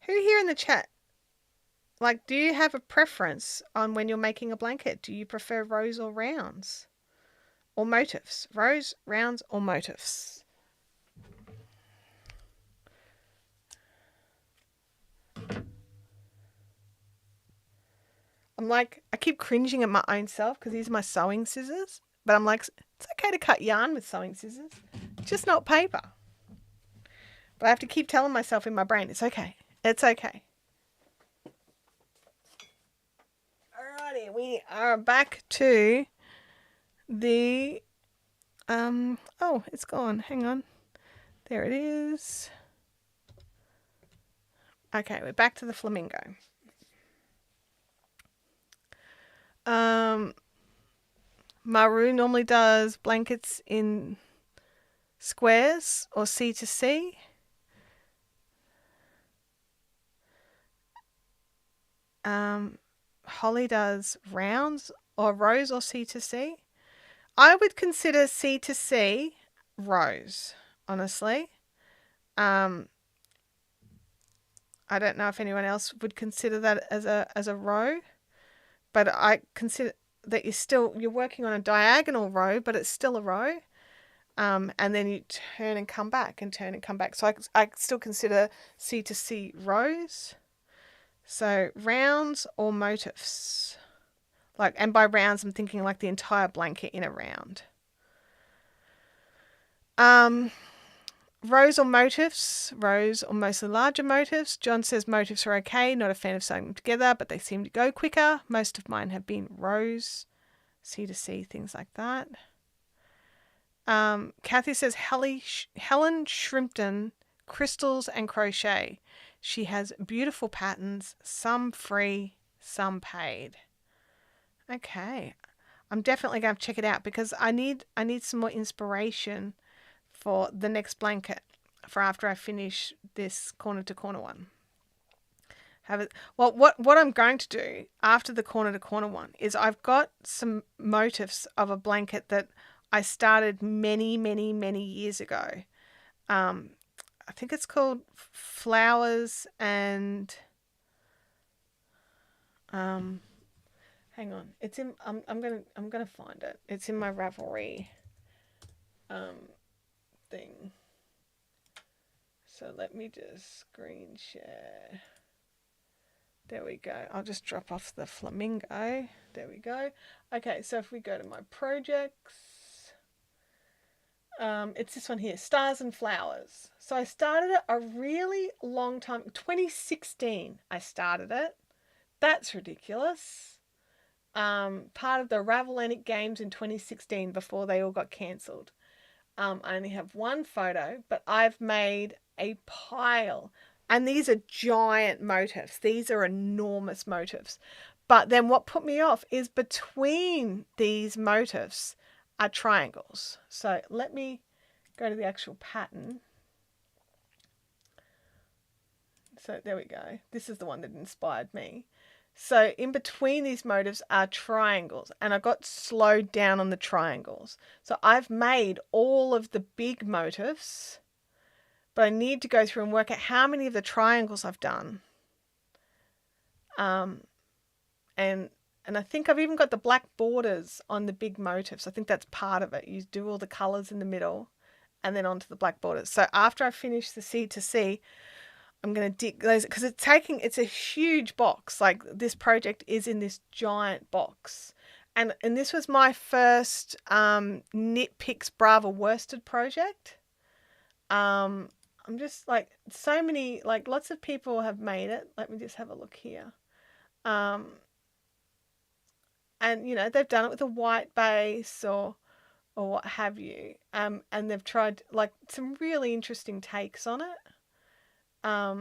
Who here in the chat, like, do you have a preference on when you're making a blanket? Do you prefer rows or rounds? Or motifs? Rows, rounds, or motifs? I'm like, I keep cringing at my own self because these are my sewing scissors. But I'm like, it's okay to cut yarn with sewing scissors, just not paper. But I have to keep telling myself in my brain, it's okay. It's okay. Alrighty, we are back to the, oh, it's gone. Hang on. There it is. Okay, we're back to the flamingo. Maru normally does blankets in squares or C to C. Holly does rounds or rows or C to C. I would consider C to C rows, honestly. I don't know if anyone else would consider that as a row, but I consider that you're working on a diagonal row, but it's still a row. And then you turn and come back and turn and come back. So I still consider C to C rows. So rounds or motifs. Like, and by rounds, I'm thinking like the entire blanket in a round. Rows or motifs. Rows or mostly larger motifs. John says motifs are okay. Not a fan of sewing them together, but they seem to go quicker. Most of mine have been rows. C to C, things like that. Kathy says Helen Shrimpton, crystals and crochet. She has beautiful patterns, some free, some paid. Okay. I'm definitely going to check it out because I need some more inspiration for the next blanket for after I finish this corner to corner one. What I'm going to do after the corner to corner one is I've got some motifs of a blanket that I started many, many, many years ago. I think it's called Flowers and hang on. It's in I'm gonna find it. It's in my Ravelry thing. So let me just screen share. There we go. I'll just drop off the flamingo. There we go. Okay, so if we go to my projects, it's this one here, Stars and Flowers. So I started it a really long time, 2016 I started it. That's ridiculous. Part of the Ravelenic Games in 2016 before they all got cancelled. I only have one photo, but I've made a pile. And these are giant motifs. These are enormous motifs. But then what put me off is between these motifs are triangles. So let me go to the actual pattern. So there we go. This is the one that inspired me. So in between these motifs are triangles, and I got slowed down on the triangles. So I've made all of the big motifs, but I need to go through and work out how many of the triangles I've done. And I think I've even got the black borders on the big motifs. I think that's part of it. You do all the colours in the middle and then onto the black borders. So after I finish the C to C, I'm going to dig those because it's a huge box. Like this project is in this giant box. and this was my first Nitpicks Brava worsted project. I'm just like, so many, like lots of people have made it. Let me just have a look here. And you know, they've done it with a white base or what have you. And they've tried like some really interesting takes on it. I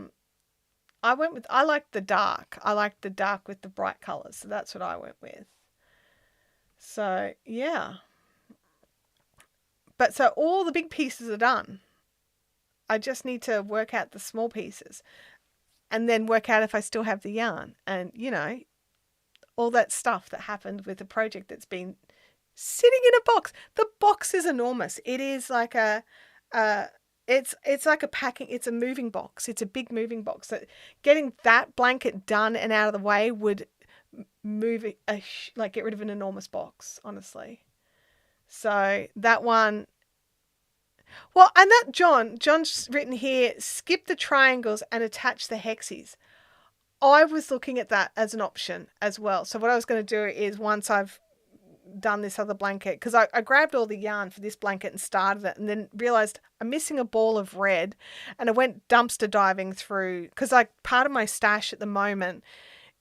like the dark. I like the dark with the bright colours. So that's what I went with. So yeah. But so all the big pieces are done. I just need to work out the small pieces and then work out if I still have the yarn. And, you know, all that stuff that happened with the project that's been sitting in a box. The box is enormous. It is like it's like a packing, it's a moving box. It's a big moving box. So getting that blanket done and out of the way would move like get rid of an enormous box, honestly. So that one. Well, and that John's written here, skip the triangles and attach the hexies. I was looking at that as an option as well. So what I was going to do is once I've done this other blanket, because I grabbed all the yarn for this blanket and started it and then realized I'm missing a ball of red, and I went dumpster diving through, because like part of my stash at the moment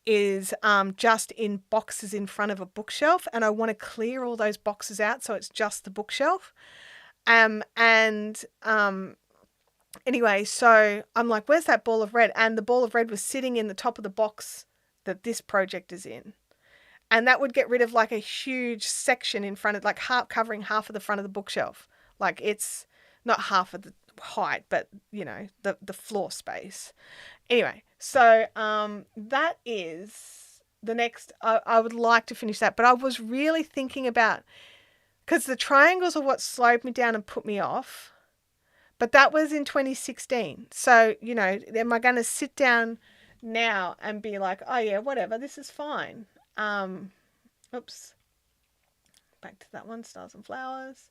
is just in boxes in front of a bookshelf, and I want to clear all those boxes out so it's just the bookshelf. Anyway, so I'm like, where's that ball of red? And the ball of red was sitting in the top of the box that this project is in. And that would get rid of like a huge section in front of, like covering half of the front of the bookshelf. Like it's not half of the height, but you know, the floor space. Anyway, so that is the next, I would like to finish that, but I was really thinking about, because the triangles are what slowed me down and put me off. But that was in 2016. So, you know, am I going to sit down now and be like, oh yeah, whatever, this is fine. Oops. Back to that one, Stars and Flowers.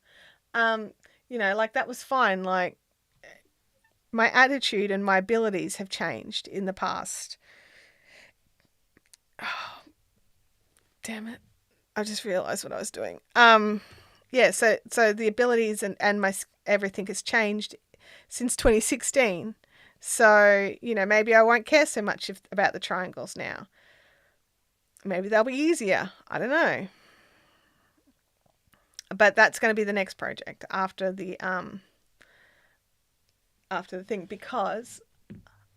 You know, like that was fine. Like my attitude and my abilities have changed in the past. Oh, damn it. I just realized what I was doing. Yeah, so the abilities and my everything has changed since 2016. So, you know, maybe I won't care so much about the triangles now. Maybe they'll be easier. I don't know. But that's going to be the next project after the thing, because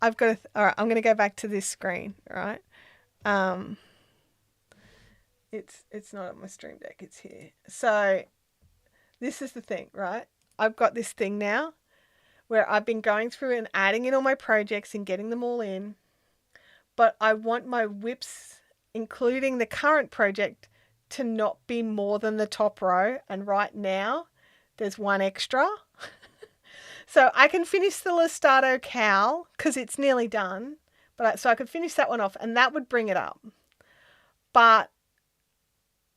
I've got all right, I'm going to go back to this screen, right? It's not on my Stream Deck, it's here. So this is the thing, right? I've got this thing now where I've been going through and adding in all my projects and getting them all in. But I want my whips, including the current project, to not be more than the top row. And right now, there's one extra. So I can finish the Listato cowl because it's nearly done. So I could finish that one off and that would bring it up. But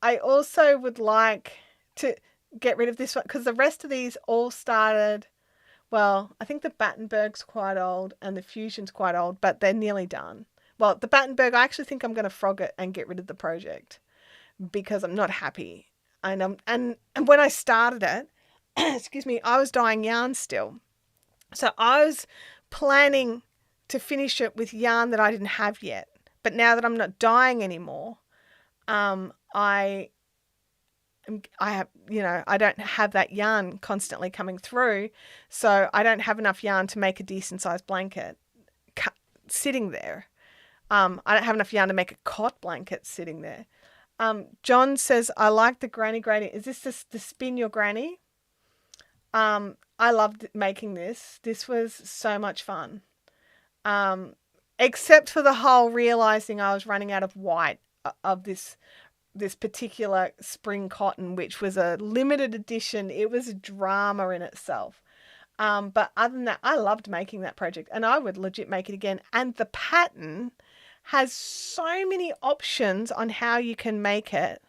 I also would like to get rid of this one because the rest of these all started, well, I think the Battenberg's quite old and the Fusion's quite old, but they're nearly done. Well, the Battenberg, I actually think I'm going to frog it and get rid of the project because I'm not happy. And when I started it, excuse me, I was dyeing yarn still. So I was planning to finish it with yarn that I didn't have yet. But now that I'm not dyeing anymore, I have, you know, I don't have that yarn constantly coming through. So I don't have enough yarn to make a decent sized blanket sitting there. I don't have enough yarn to make a cot blanket sitting there. John says, I like the granny grading. Is this the spin your granny? I loved making this. This was so much fun. Except for the whole realizing I was running out of white of this particular spring cotton, which was a limited edition. It was a drama in itself. But other than that, I loved making that project and I would legit make it again. And the pattern has so many options on how you can make it.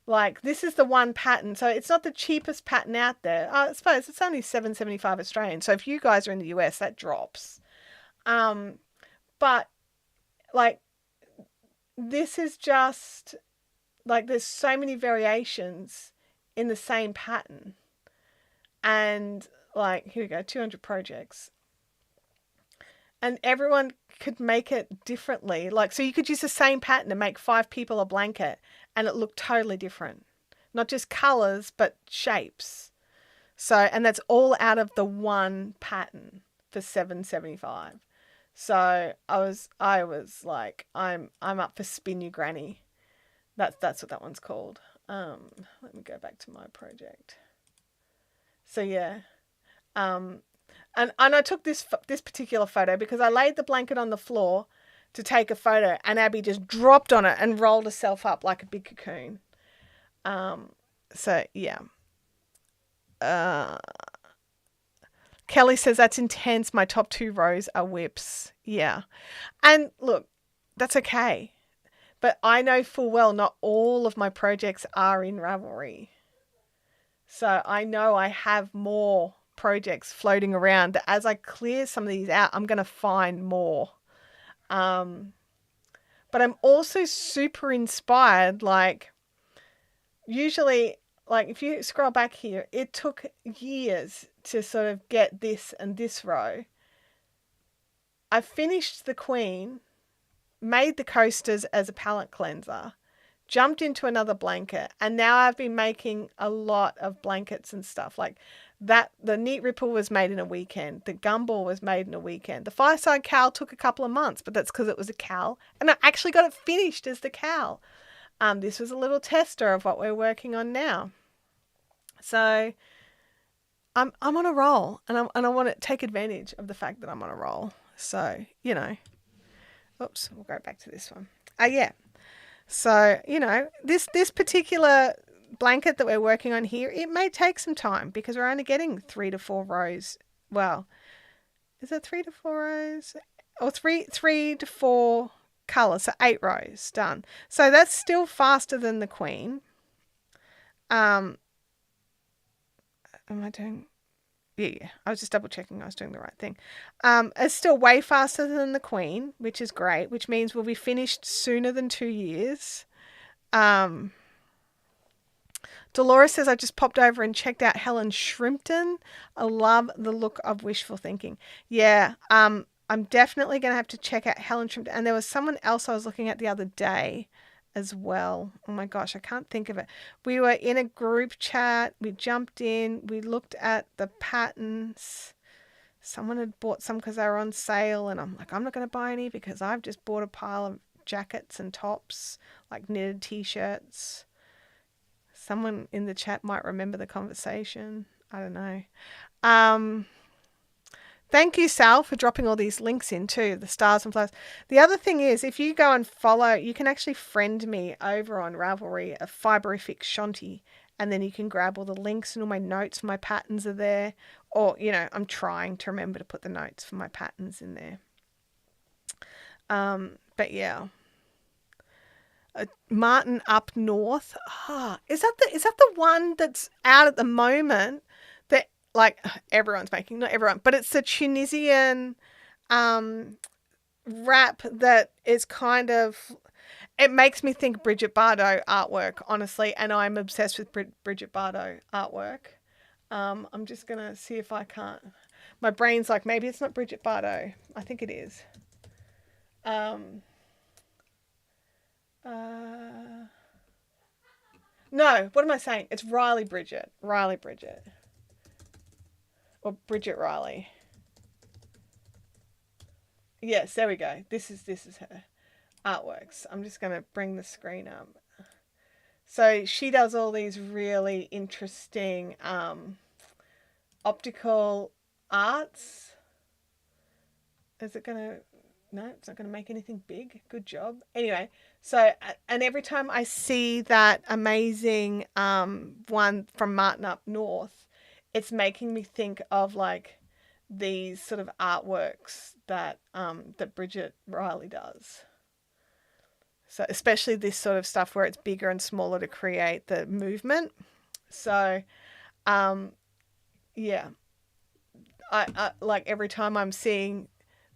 Like this is the one pattern. So it's not the cheapest pattern out there. I suppose it's only $7.75 Australian. So if you guys are in the US, that drops. But like this is just like there's so many variations in the same pattern. And like, here we go, 200 projects. And everyone could make it differently. Like, so you could use the same pattern and make 5 people a blanket and it looked totally different. Not just colors, but shapes. So, and that's all out of the one pattern for $7.75. So I was like, I'm up for Spin You Granny. That's what that one's called. Let me go back to my project. So yeah, and I took this particular photo because I laid the blanket on the floor to take a photo, and Abby just dropped on it and rolled herself up like a big cocoon. So yeah. Kelly says that's intense. My top 2 rows are whips. Yeah, and look, that's okay. But I know full well not all of my projects are in Ravelry. So I know I have more projects floating around that as I clear some of these out, I'm going to find more. But I'm also super inspired. Like, usually, like if you scroll back here, it took years to sort of get this and this row. I finished the Queen, made the coasters as a palette cleanser, jumped into another blanket, and now I've been making a lot of blankets and stuff like that. The Neat Ripple was made in a weekend. The Gumball was made in a weekend. The Fireside Cowl took a couple of months, but that's because it was a cowl, and I actually got it finished as the cowl. This was a little tester of what we're working on now. So I'm on a roll, and I want to take advantage of the fact that I'm on a roll. So, you know, oops, we'll go back to this one. Yeah. So, you know, this particular blanket that we're working on here, it may take some time because we're only getting 3 to 4 rows. Well, is it 3 to 4 rows? Or three to 4 colours, so 8 rows done. So that's still faster than the Queen. Am I doing... Yeah, I was just double checking I was doing the right thing. It's still way faster than the Queen, which is great, which means we'll be finished sooner than 2 years. Dolores says, I just popped over and checked out Helen Shrimpton. I love the look of Wishful Thinking. Yeah, I'm definitely going to have to check out Helen Shrimpton. And there was someone else I was looking at the other day as well. Oh my gosh, I can't think of it. We were in a group chat. We jumped in. We looked at the patterns. Someone had bought some because they were on sale. And I'm like, I'm not going to buy any because I've just bought a pile of jackets and tops, like knitted t-shirts. Someone in the chat might remember the conversation. I don't know. Thank you, Sal, for dropping all these links in too, the stars and flowers. The other thing is, if you go and follow, you can actually friend me over on Ravelry, a Fiberific Shanti, and then you can grab all the links and all my notes for my patterns are there. Or, you know, I'm trying to remember to put the notes for my patterns in there. But yeah. Martin Up North. Is that the one that's out at the moment that like everyone's making? Not everyone, but it's a Tunisian wrap that is kind of, it makes me think Bridget Bardot artwork, honestly, and I'm obsessed with Bridget Bardot artwork. I'm just gonna see if I can't. My brain's like, maybe it's not Bridget Bardot. I think it is. No, what am I saying? It's Riley Bridget. Or Bridget Riley. Yes, there we go. This is her artworks. I'm just going to bring the screen up. So she does all these really interesting optical arts. Is it going to... No, it's not going to make anything big. Good job. Anyway, so, and every time I see that amazing one from Martin Up North, it's making me think of like these sort of artworks that that Bridget Riley does. So especially this sort of stuff where it's bigger and smaller to create the movement. So, yeah, I like every time I'm seeing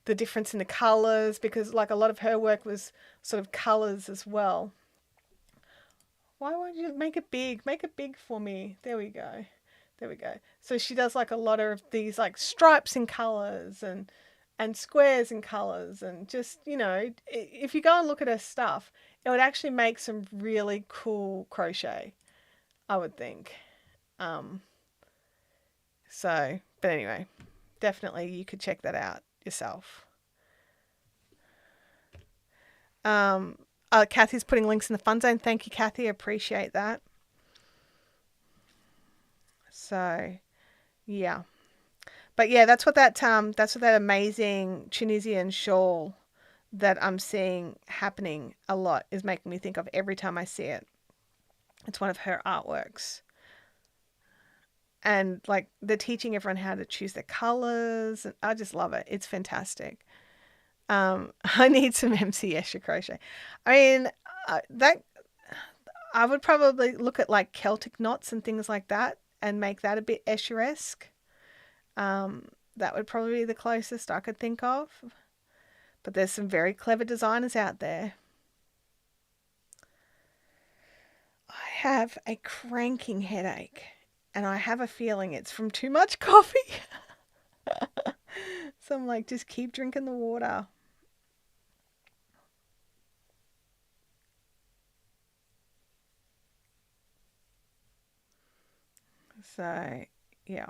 the difference in the colors, because like a lot of her work was sort of colors as well. Why won't you make it big? Make it big for me. There we go. There we go. So she does like a lot of these like stripes in colors and squares in colors, and just, you know, if you go and look at her stuff, it would actually make some really cool crochet, I would think. So, but anyway, definitely you could check that out yourself. Kathy's putting links in the fun zone. Thank you, Kathy. I appreciate that. So, yeah. But yeah, that's what that amazing Tunisian shawl that I'm seeing happening a lot is making me think of every time I see it. It's one of her artworks. And like they're teaching everyone how to choose their colors, and I just love it. It's fantastic. I need some MC Escher crochet. I mean, that I would probably look at like Celtic knots and things like that and make that a bit Escher-esque. That would probably be the closest I could think of. But there's some very clever designers out there. I have a cranking headache, and I have a feeling it's from too much coffee. So I'm like, just keep drinking the water. So, yeah.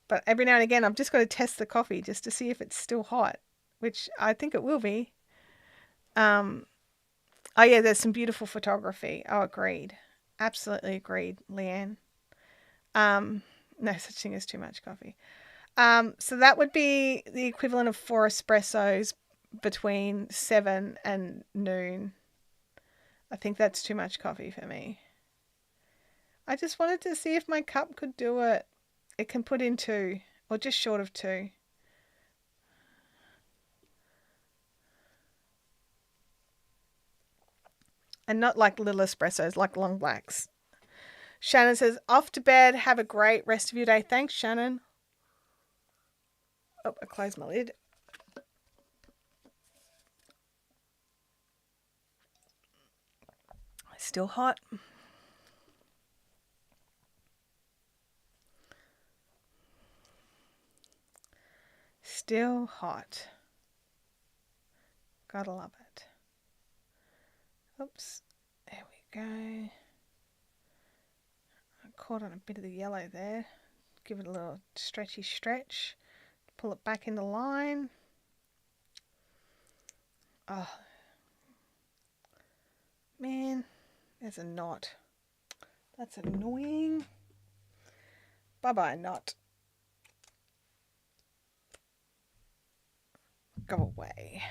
But every now and again, I've just got to test the coffee just to see if it's still hot, which I think it will be. Oh, yeah, there's some beautiful photography. Oh, agreed. Absolutely agreed, Leanne. No such thing as too much coffee. So that would be the equivalent of 4 espressos between 7 and noon. I think that's too much coffee for me. I just wanted to see if my cup could do it. It can put in 2, or just short of 2. And not like little espressos, like long blacks. Shannon says, off to bed. Have a great rest of your day. Thanks, Shannon. Oh, I closed my lid. Still hot. Still hot. Gotta love it. Oops. There we go. I caught on a bit of the yellow there. Give it a little stretchy stretch. Pull it back into line. Oh. Man, there's a knot. That's annoying. Bye-bye, knot. Go away.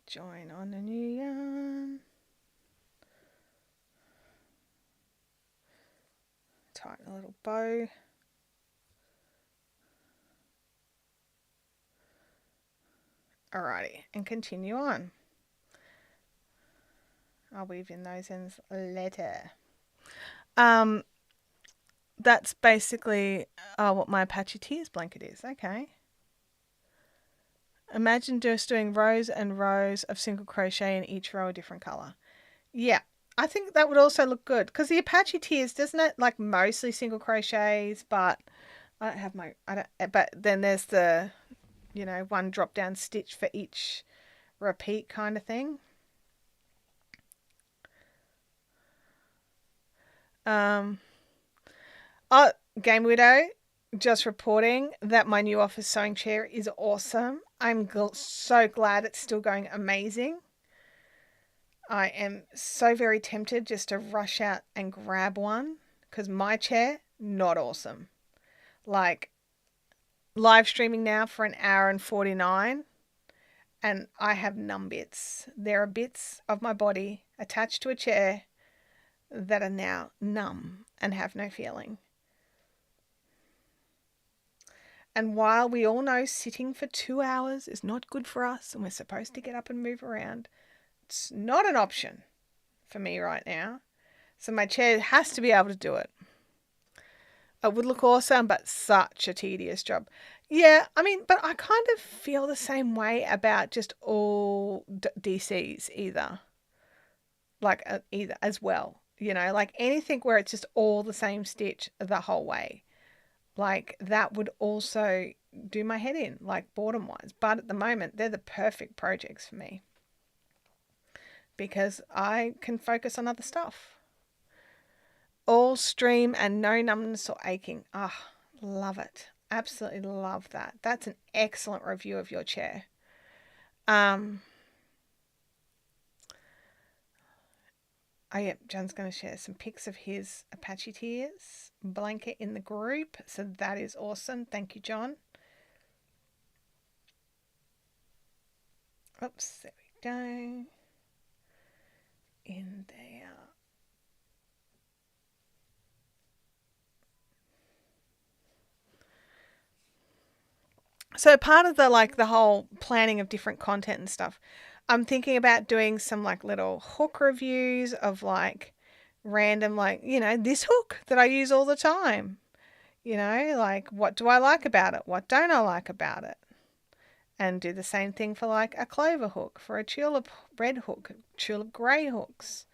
Join on a new yarn. Tighten a little bow. Alrighty, and continue on. I'll weave in those ends later. That's basically what my Apache Tears blanket is. Okay. Imagine just doing rows and rows of single crochet in each row a different color. Yeah, I think that would also look good, because the Apache Tears, doesn't it like mostly single crochets? But but then there's the, you know, one drop down stitch for each repeat kind of thing. Game Widow, just reporting that my new office sewing chair is awesome. I'm so glad it's still going amazing. I am so very tempted just to rush out and grab one, because my chair, not awesome. Like, live streaming now for 1 hour and 49, and I have numb bits. There are bits of my body attached to a chair that are now numb and have no feeling. And while we all know sitting for 2 hours is not good for us and we're supposed to get up and move around, it's not an option for me right now. So my chair has to be able to do it. It would look awesome, but such a tedious job. Yeah, I mean, but I kind of feel the same way about just all DCs either. Like either as well. Like anything where it's just all the same stitch the whole way. Like that would also do my head in, like boredom wise. But at the moment, they're the perfect projects for me because I can focus on other stuff. All stream and no numbness or aching. Ah, love it. Absolutely love that. That's an excellent review of your chair. Um, Oh, yeah, John's going to share some pics of his Apache Tears blanket in the group. So that is awesome. Thank you, John. Oops, there we go. In there. So part of the whole planning of different content and stuff, I'm thinking about doing some like little hook reviews of like random this hook that I use all the time. Like what do I like about it? What don't I like about it? And do the same thing for like a clover hook, for a tulip red hook, tulip grey hooks.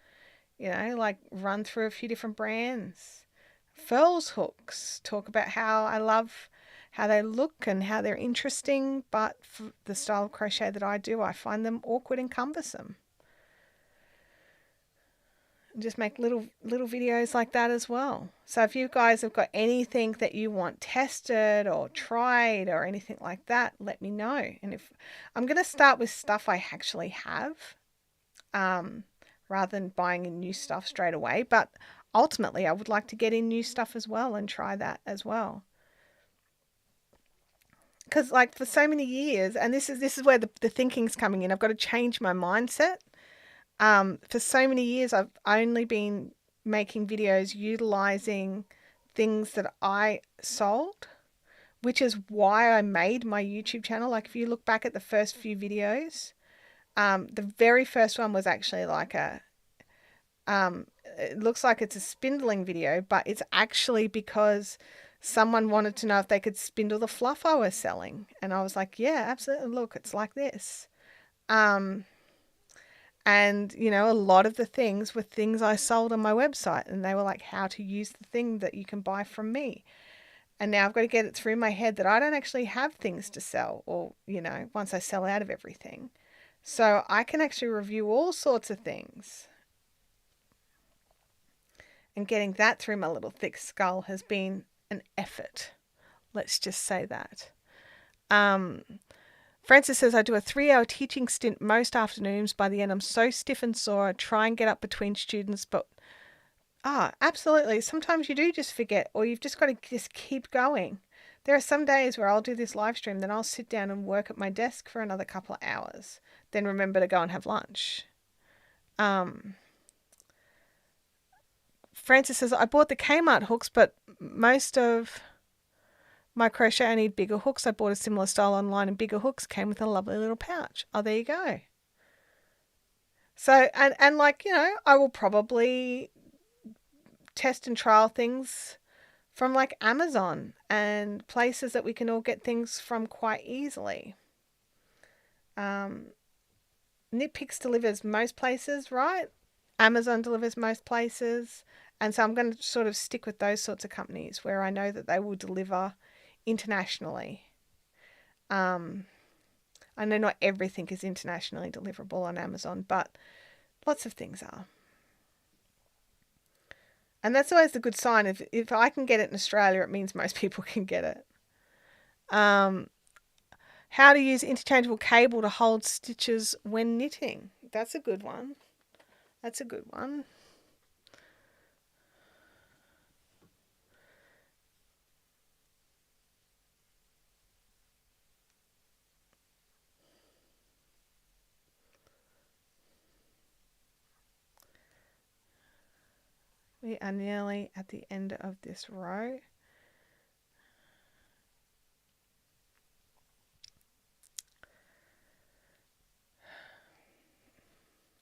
Like run through a few different brands. Furls hooks, talk about how I love how they look and how they're interesting, but for the style of crochet that I do, I find them awkward and cumbersome. Just make little videos like that as well. So if you guys have got anything that you want tested or tried or anything like that, let me know. And if I'm going to start with stuff I actually have, rather than buying in new stuff straight away. But ultimately, I would like to get in new stuff as well and try that as well. Because like for so many years, and this is where the thinking's coming in. I've got to change my mindset. For so many years, I've only been making videos utilizing things that I sold, which is why I made my YouTube channel. Like if you look back at the first few videos, the very first one was actually like it looks like it's a spindling video, but it's actually because someone wanted to know if they could spindle the fluff I was selling. And I was like, yeah, absolutely. Look, it's like this. And, a lot of the things were things I sold on my website, and they were like how to use the thing that you can buy from me. And now I've got to get it through my head that I don't actually have things to sell, or, once I sell out of everything. So I can actually review all sorts of things. And getting that through my little thick skull has been an effort. Let's just say that. Francis says, I do a 3-hour teaching stint most afternoons. By the end, I'm so stiff and sore. I try and get up between students, but absolutely. Sometimes you do just forget, or you've just got to just keep going. There are some days where I'll do this live stream, then I'll sit down and work at my desk for another couple of hours, then remember to go and have lunch. Francis says, I bought the Kmart hooks, but most of my crochet, I need bigger hooks. I bought a similar style online and bigger hooks came with a lovely little pouch. Oh, there you go. So, and I will probably test and trial things from like Amazon and places that we can all get things from quite easily. Knitpicks delivers most places, right? Amazon delivers most places. And so I'm going to sort of stick with those sorts of companies where I know that they will deliver internationally. I know not everything is internationally deliverable on Amazon, but lots of things are. And that's always a good sign. If I can get it in Australia, it means most people can get it. How to use interchangeable cable to hold stitches when knitting. That's a good one. That's a good one. We are nearly at the end of this row.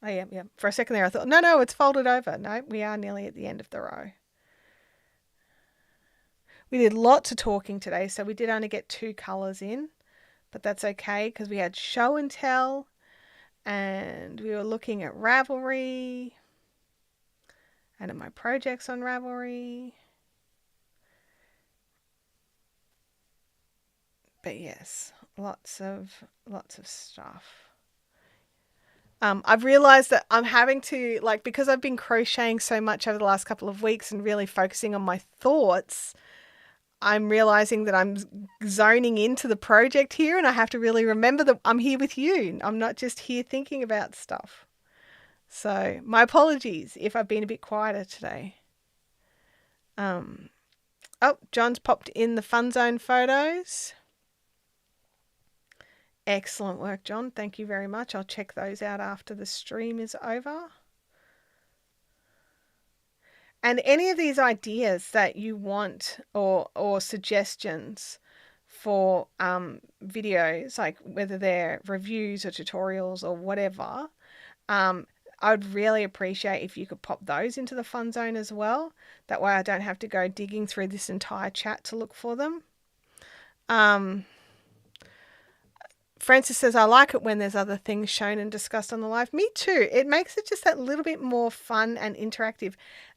Oh, yeah. For a second there, I thought, no, it's folded over. No, we are nearly at the end of the row. We did lots of talking today, so we did only get 2 colours in, but that's okay because we had show and tell, and we were looking at Ravelry, and at my projects on Ravelry. But yes, lots of stuff. I've realized that I'm having to, like, because I've been crocheting so much over the last couple of weeks and really focusing on my thoughts, I'm realizing that I'm zoning into the project here, and I have to really remember that I'm here with you. I'm not just here thinking about stuff. So my apologies if I've been a bit quieter today. Oh, John's popped in the Fun Zone photos. Excellent work, John. Thank you very much. I'll check those out after the stream is over. And any of these ideas that you want or suggestions for videos, like whether they're reviews or tutorials or whatever, I'd really appreciate if you could pop those into the Fun Zone as well. That way I don't have to go digging through this entire chat to look for them. Francis says, I like it when there's other things shown and discussed on the live. Me too. It makes it just that little bit more fun and interactive.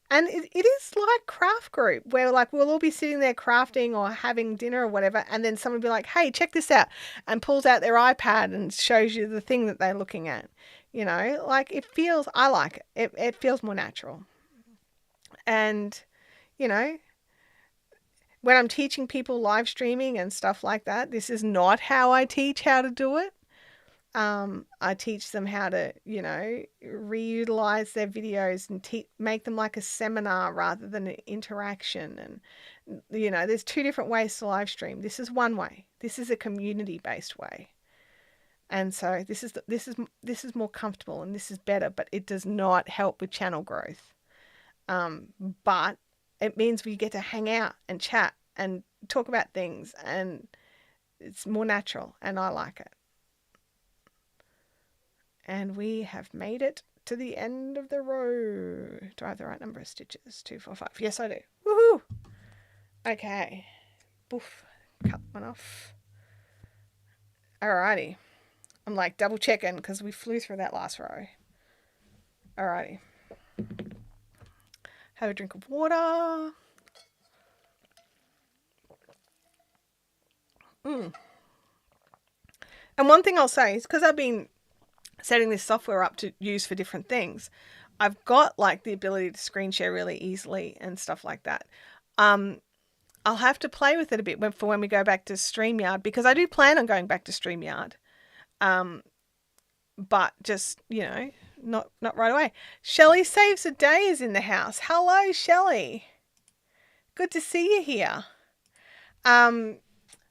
And it is like craft group where like we'll all be sitting there crafting or having dinner or whatever. And then someone will be like, hey, check this out, and pulls out their iPad and shows you the thing that they're looking at. You know, like I like it. It feels more natural. And, you know, when I'm teaching people live streaming and stuff like that, this is not how I teach how to do it. I teach them how to, you know, reutilize their videos and make them like a seminar rather than an interaction. And, you know, there's 2 different ways to live stream. This is one way. This is a community-based way. And so this is more comfortable and this is better, but it does not help with channel growth. But it means we get to hang out and chat and talk about things, and it's more natural, and I like it. And we have made it to the end of the row. Do I have the right number of stitches? 2, 4, 5. Yes, I do. Woohoo! Okay. Boof. Cut one off. Alrighty. I'm like double checking because we flew through that last row. Alrighty. Have a drink of water. And one thing I'll say is, because I've been setting this software up to use for different things, I've got like the ability to screen share really easily and stuff like that. I'll have to play with it a bit for when we go back to StreamYard, because I do plan on going back to StreamYard. But just, you know, not right away. Shelley Saves the Day is in the house. Hello, Shelley. Good to see you here.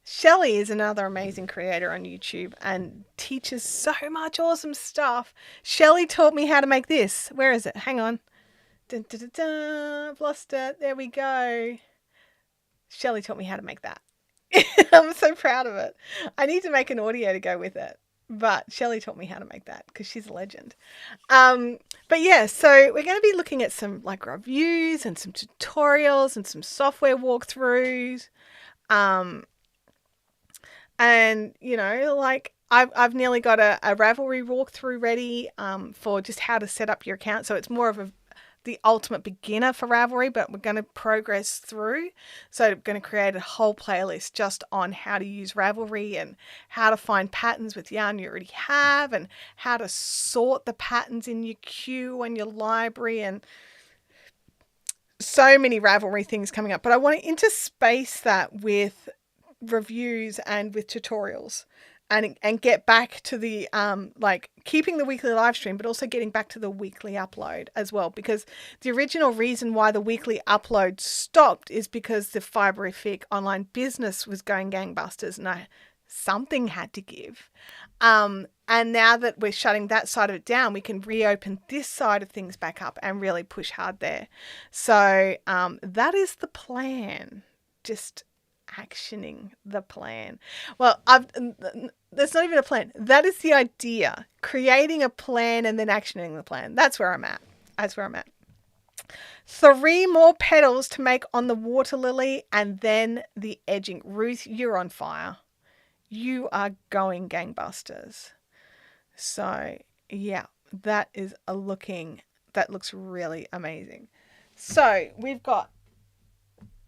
Shelley is another amazing creator on YouTube and teaches so much awesome stuff. Shelley taught me how to make this. Where is it? Hang on. Dun, dun, dun, dun. I've lost it. There we go. Shelley taught me how to make that. I'm so proud of it. I need to make an audio to go with it. But Shelley taught me how to make that because she's a legend. But yeah, so we're going to be looking at some like reviews and some tutorials and some software walkthroughs. And, you know, like I've nearly got a Ravelry walkthrough ready for just how to set up your account. So it's more of the ultimate beginner for Ravelry, but we're going to progress through. So I'm going to create a whole playlist just on how to use Ravelry and how to find patterns with yarn you already have and how to sort the patterns in your queue and your library, and so many Ravelry things coming up. But I want to interspace that with reviews and with tutorials. And get back to the like keeping the weekly live stream, but also getting back to the weekly upload as well, because the original reason why the weekly upload stopped is because the Fiberific online business was going gangbusters, and something had to give. And now that we're shutting that side of it down, we can reopen this side of things back up and really push hard there. So that is the plan. Just actioning the plan. Well, that's not even a plan. That is the idea. Creating a plan and then actioning the plan. That's where I'm at. 3 more petals to make on the water lily and then the edging. Ruth, you're on fire. You are going gangbusters. So, yeah, that looks really amazing. So, we've got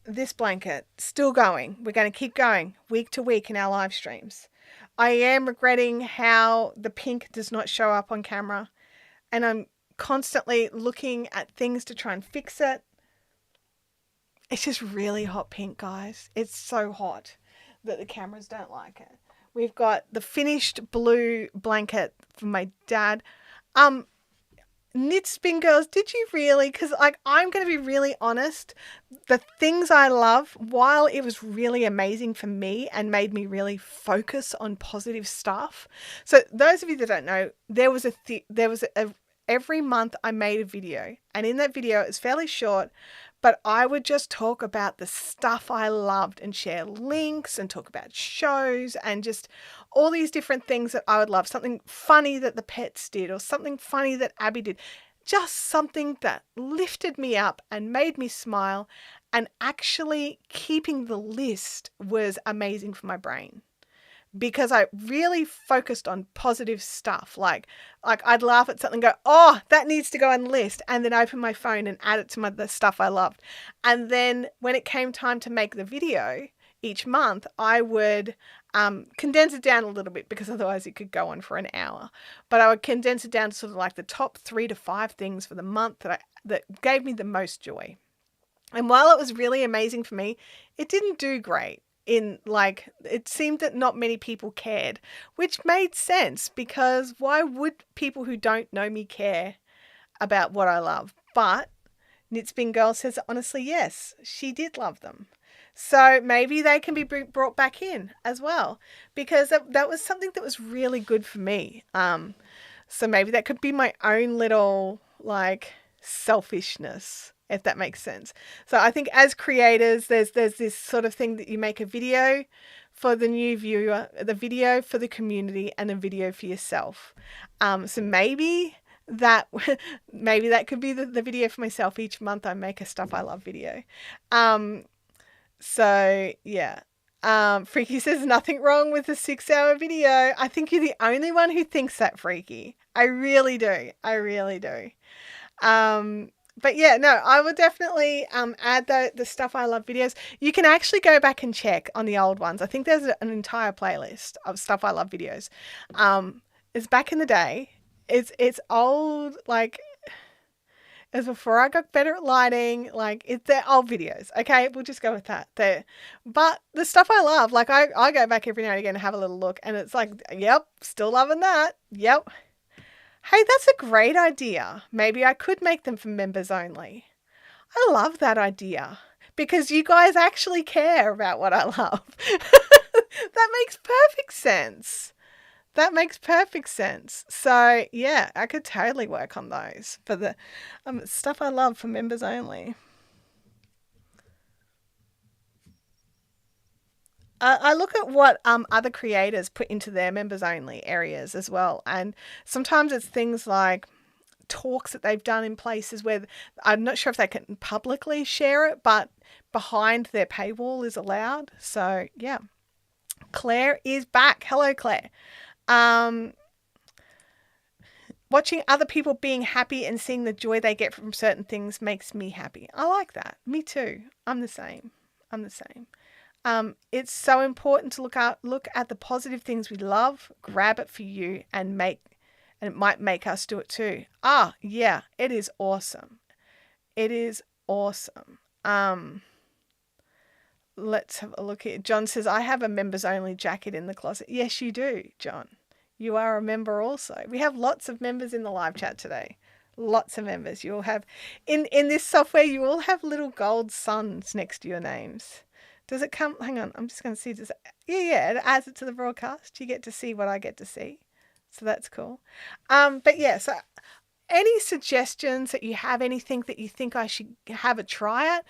this blanket still going. We're going to keep going week to week in our live streams. I am regretting how the pink does not show up on camera, and I'm constantly looking at things to try and fix it. It's just really hot pink, guys. It's so hot that the cameras don't like it. We've got the finished blue blanket from my dad. Knit Spin Girls, did you really? Because I'm going to be really honest. The things I love, while it was really amazing for me and made me really focus on positive stuff. So those of you that don't know, every month I made a video, and in that video it's fairly short, but I would just talk about the stuff I loved and share links and talk about shows and just all these different things that I would love. Something funny that the pets did or something funny that Abby did. Just something that lifted me up and made me smile. And actually keeping the list was amazing for my brain, because I really focused on positive stuff. Like I'd laugh at something and go, oh, that needs to go on the list, and then open my phone and add it to the stuff I loved. And then when it came time to make the video each month, I would condense it down a little bit, because otherwise it could go on for an hour. But I would condense it down to sort of like the top 3 to 5 things for the month that gave me the most joy. And while it was really amazing for me, it didn't do great. It seemed that not many people cared, which made sense, because why would people who don't know me care about what I love? But Knit Spin Girl says honestly, yes, she did love them. So maybe they can be brought back in as well, because that was something that was really good for me. So maybe that could be my own little selfishness, if that makes sense. So I think as creators, there's this sort of thing that you make a video for the new viewer, the video for the community, and a video for yourself. So maybe that could be the video for myself. Each month I make a Stuff I Love video. So yeah. Freaky says nothing wrong with a 6-hour video. I think you're the only one who thinks that, Freaky. I really do. But yeah, no, I will definitely add the Stuff I Love videos. You can actually go back and check on the old ones. I think there's an entire playlist of Stuff I Love videos. It's back in the day. It's old, it's before I got better at lighting. They're old videos. Okay, we'll just go with that. But the Stuff I Love, I go back every now and again and have a little look, and it's yep, still loving that. Yep. Hey, that's a great idea. Maybe I could make them for members only. I love that idea, because you guys actually care about what I love. That makes perfect sense. So, yeah, I could totally work on those for the Stuff I Love for members only. I look at what other creators put into their members only areas as well. And sometimes it's things like talks that they've done in places where I'm not sure if they can publicly share it, but behind their paywall is allowed. So yeah. Claire is back. Hello, Claire. Watching other people being happy and seeing the joy they get from certain things makes me happy. I like that. Me too. I'm the same. It's so important to look at the positive things we love, grab it for you, and it might make us do it too. Yeah, it is awesome. Let's have a look here. John says, I have a members only jacket in the closet. Yes, you do, John. You are a member also. We have lots of members in the live chat today. Lots of members. You all have, in this software, you all have little gold suns next to your names. Does it come? Hang on, I'm just going to see. Yeah, it adds it to the broadcast. You get to see what I get to see. So that's cool. But yeah, so any suggestions that you have, anything that you think I should have a try at,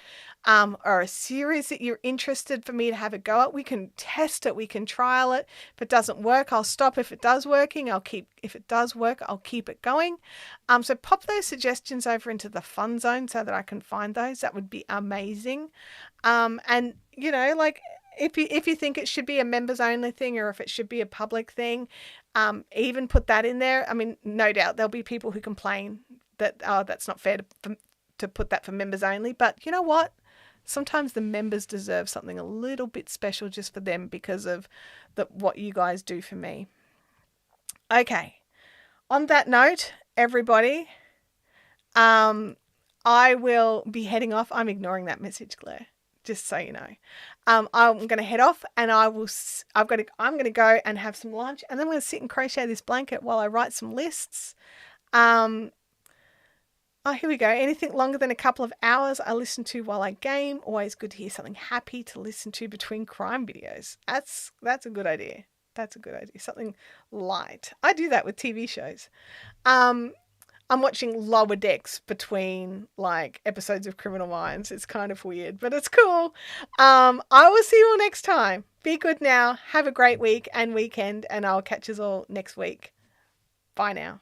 or a series that you're interested for me to have a go at, we can test it, we can trial it. If it doesn't work, I'll stop. If it does working, if it does work, I'll keep it going. So pop those suggestions over into the fun zone so that I can find those. That would be amazing. And like, if you think it should be a members only thing or if it should be a public thing, even put that in there. I mean, no doubt there'll be people who complain that, oh, that's not fair to put that for members only. But you know what? Sometimes the members deserve something a little bit special just for them because of what you guys do for me. Okay. On that note, everybody, I will be heading off. I'm ignoring that message, Claire, just so you know. I'm going to head off, and I'm going to go and have some lunch, and then I'm going to sit and crochet this blanket while I write some lists. Here we go. Anything longer than a couple of hours I listen to while I game. Always good to hear something happy to listen to between crime videos. That's a good idea. That's a good idea. Something light. I do that with TV shows. I'm watching Lower Decks between like episodes of Criminal Minds. It's kind of weird, but it's cool. I will see you all next time. Be good now. Have a great week and weekend, and I'll catch us all next week. Bye now.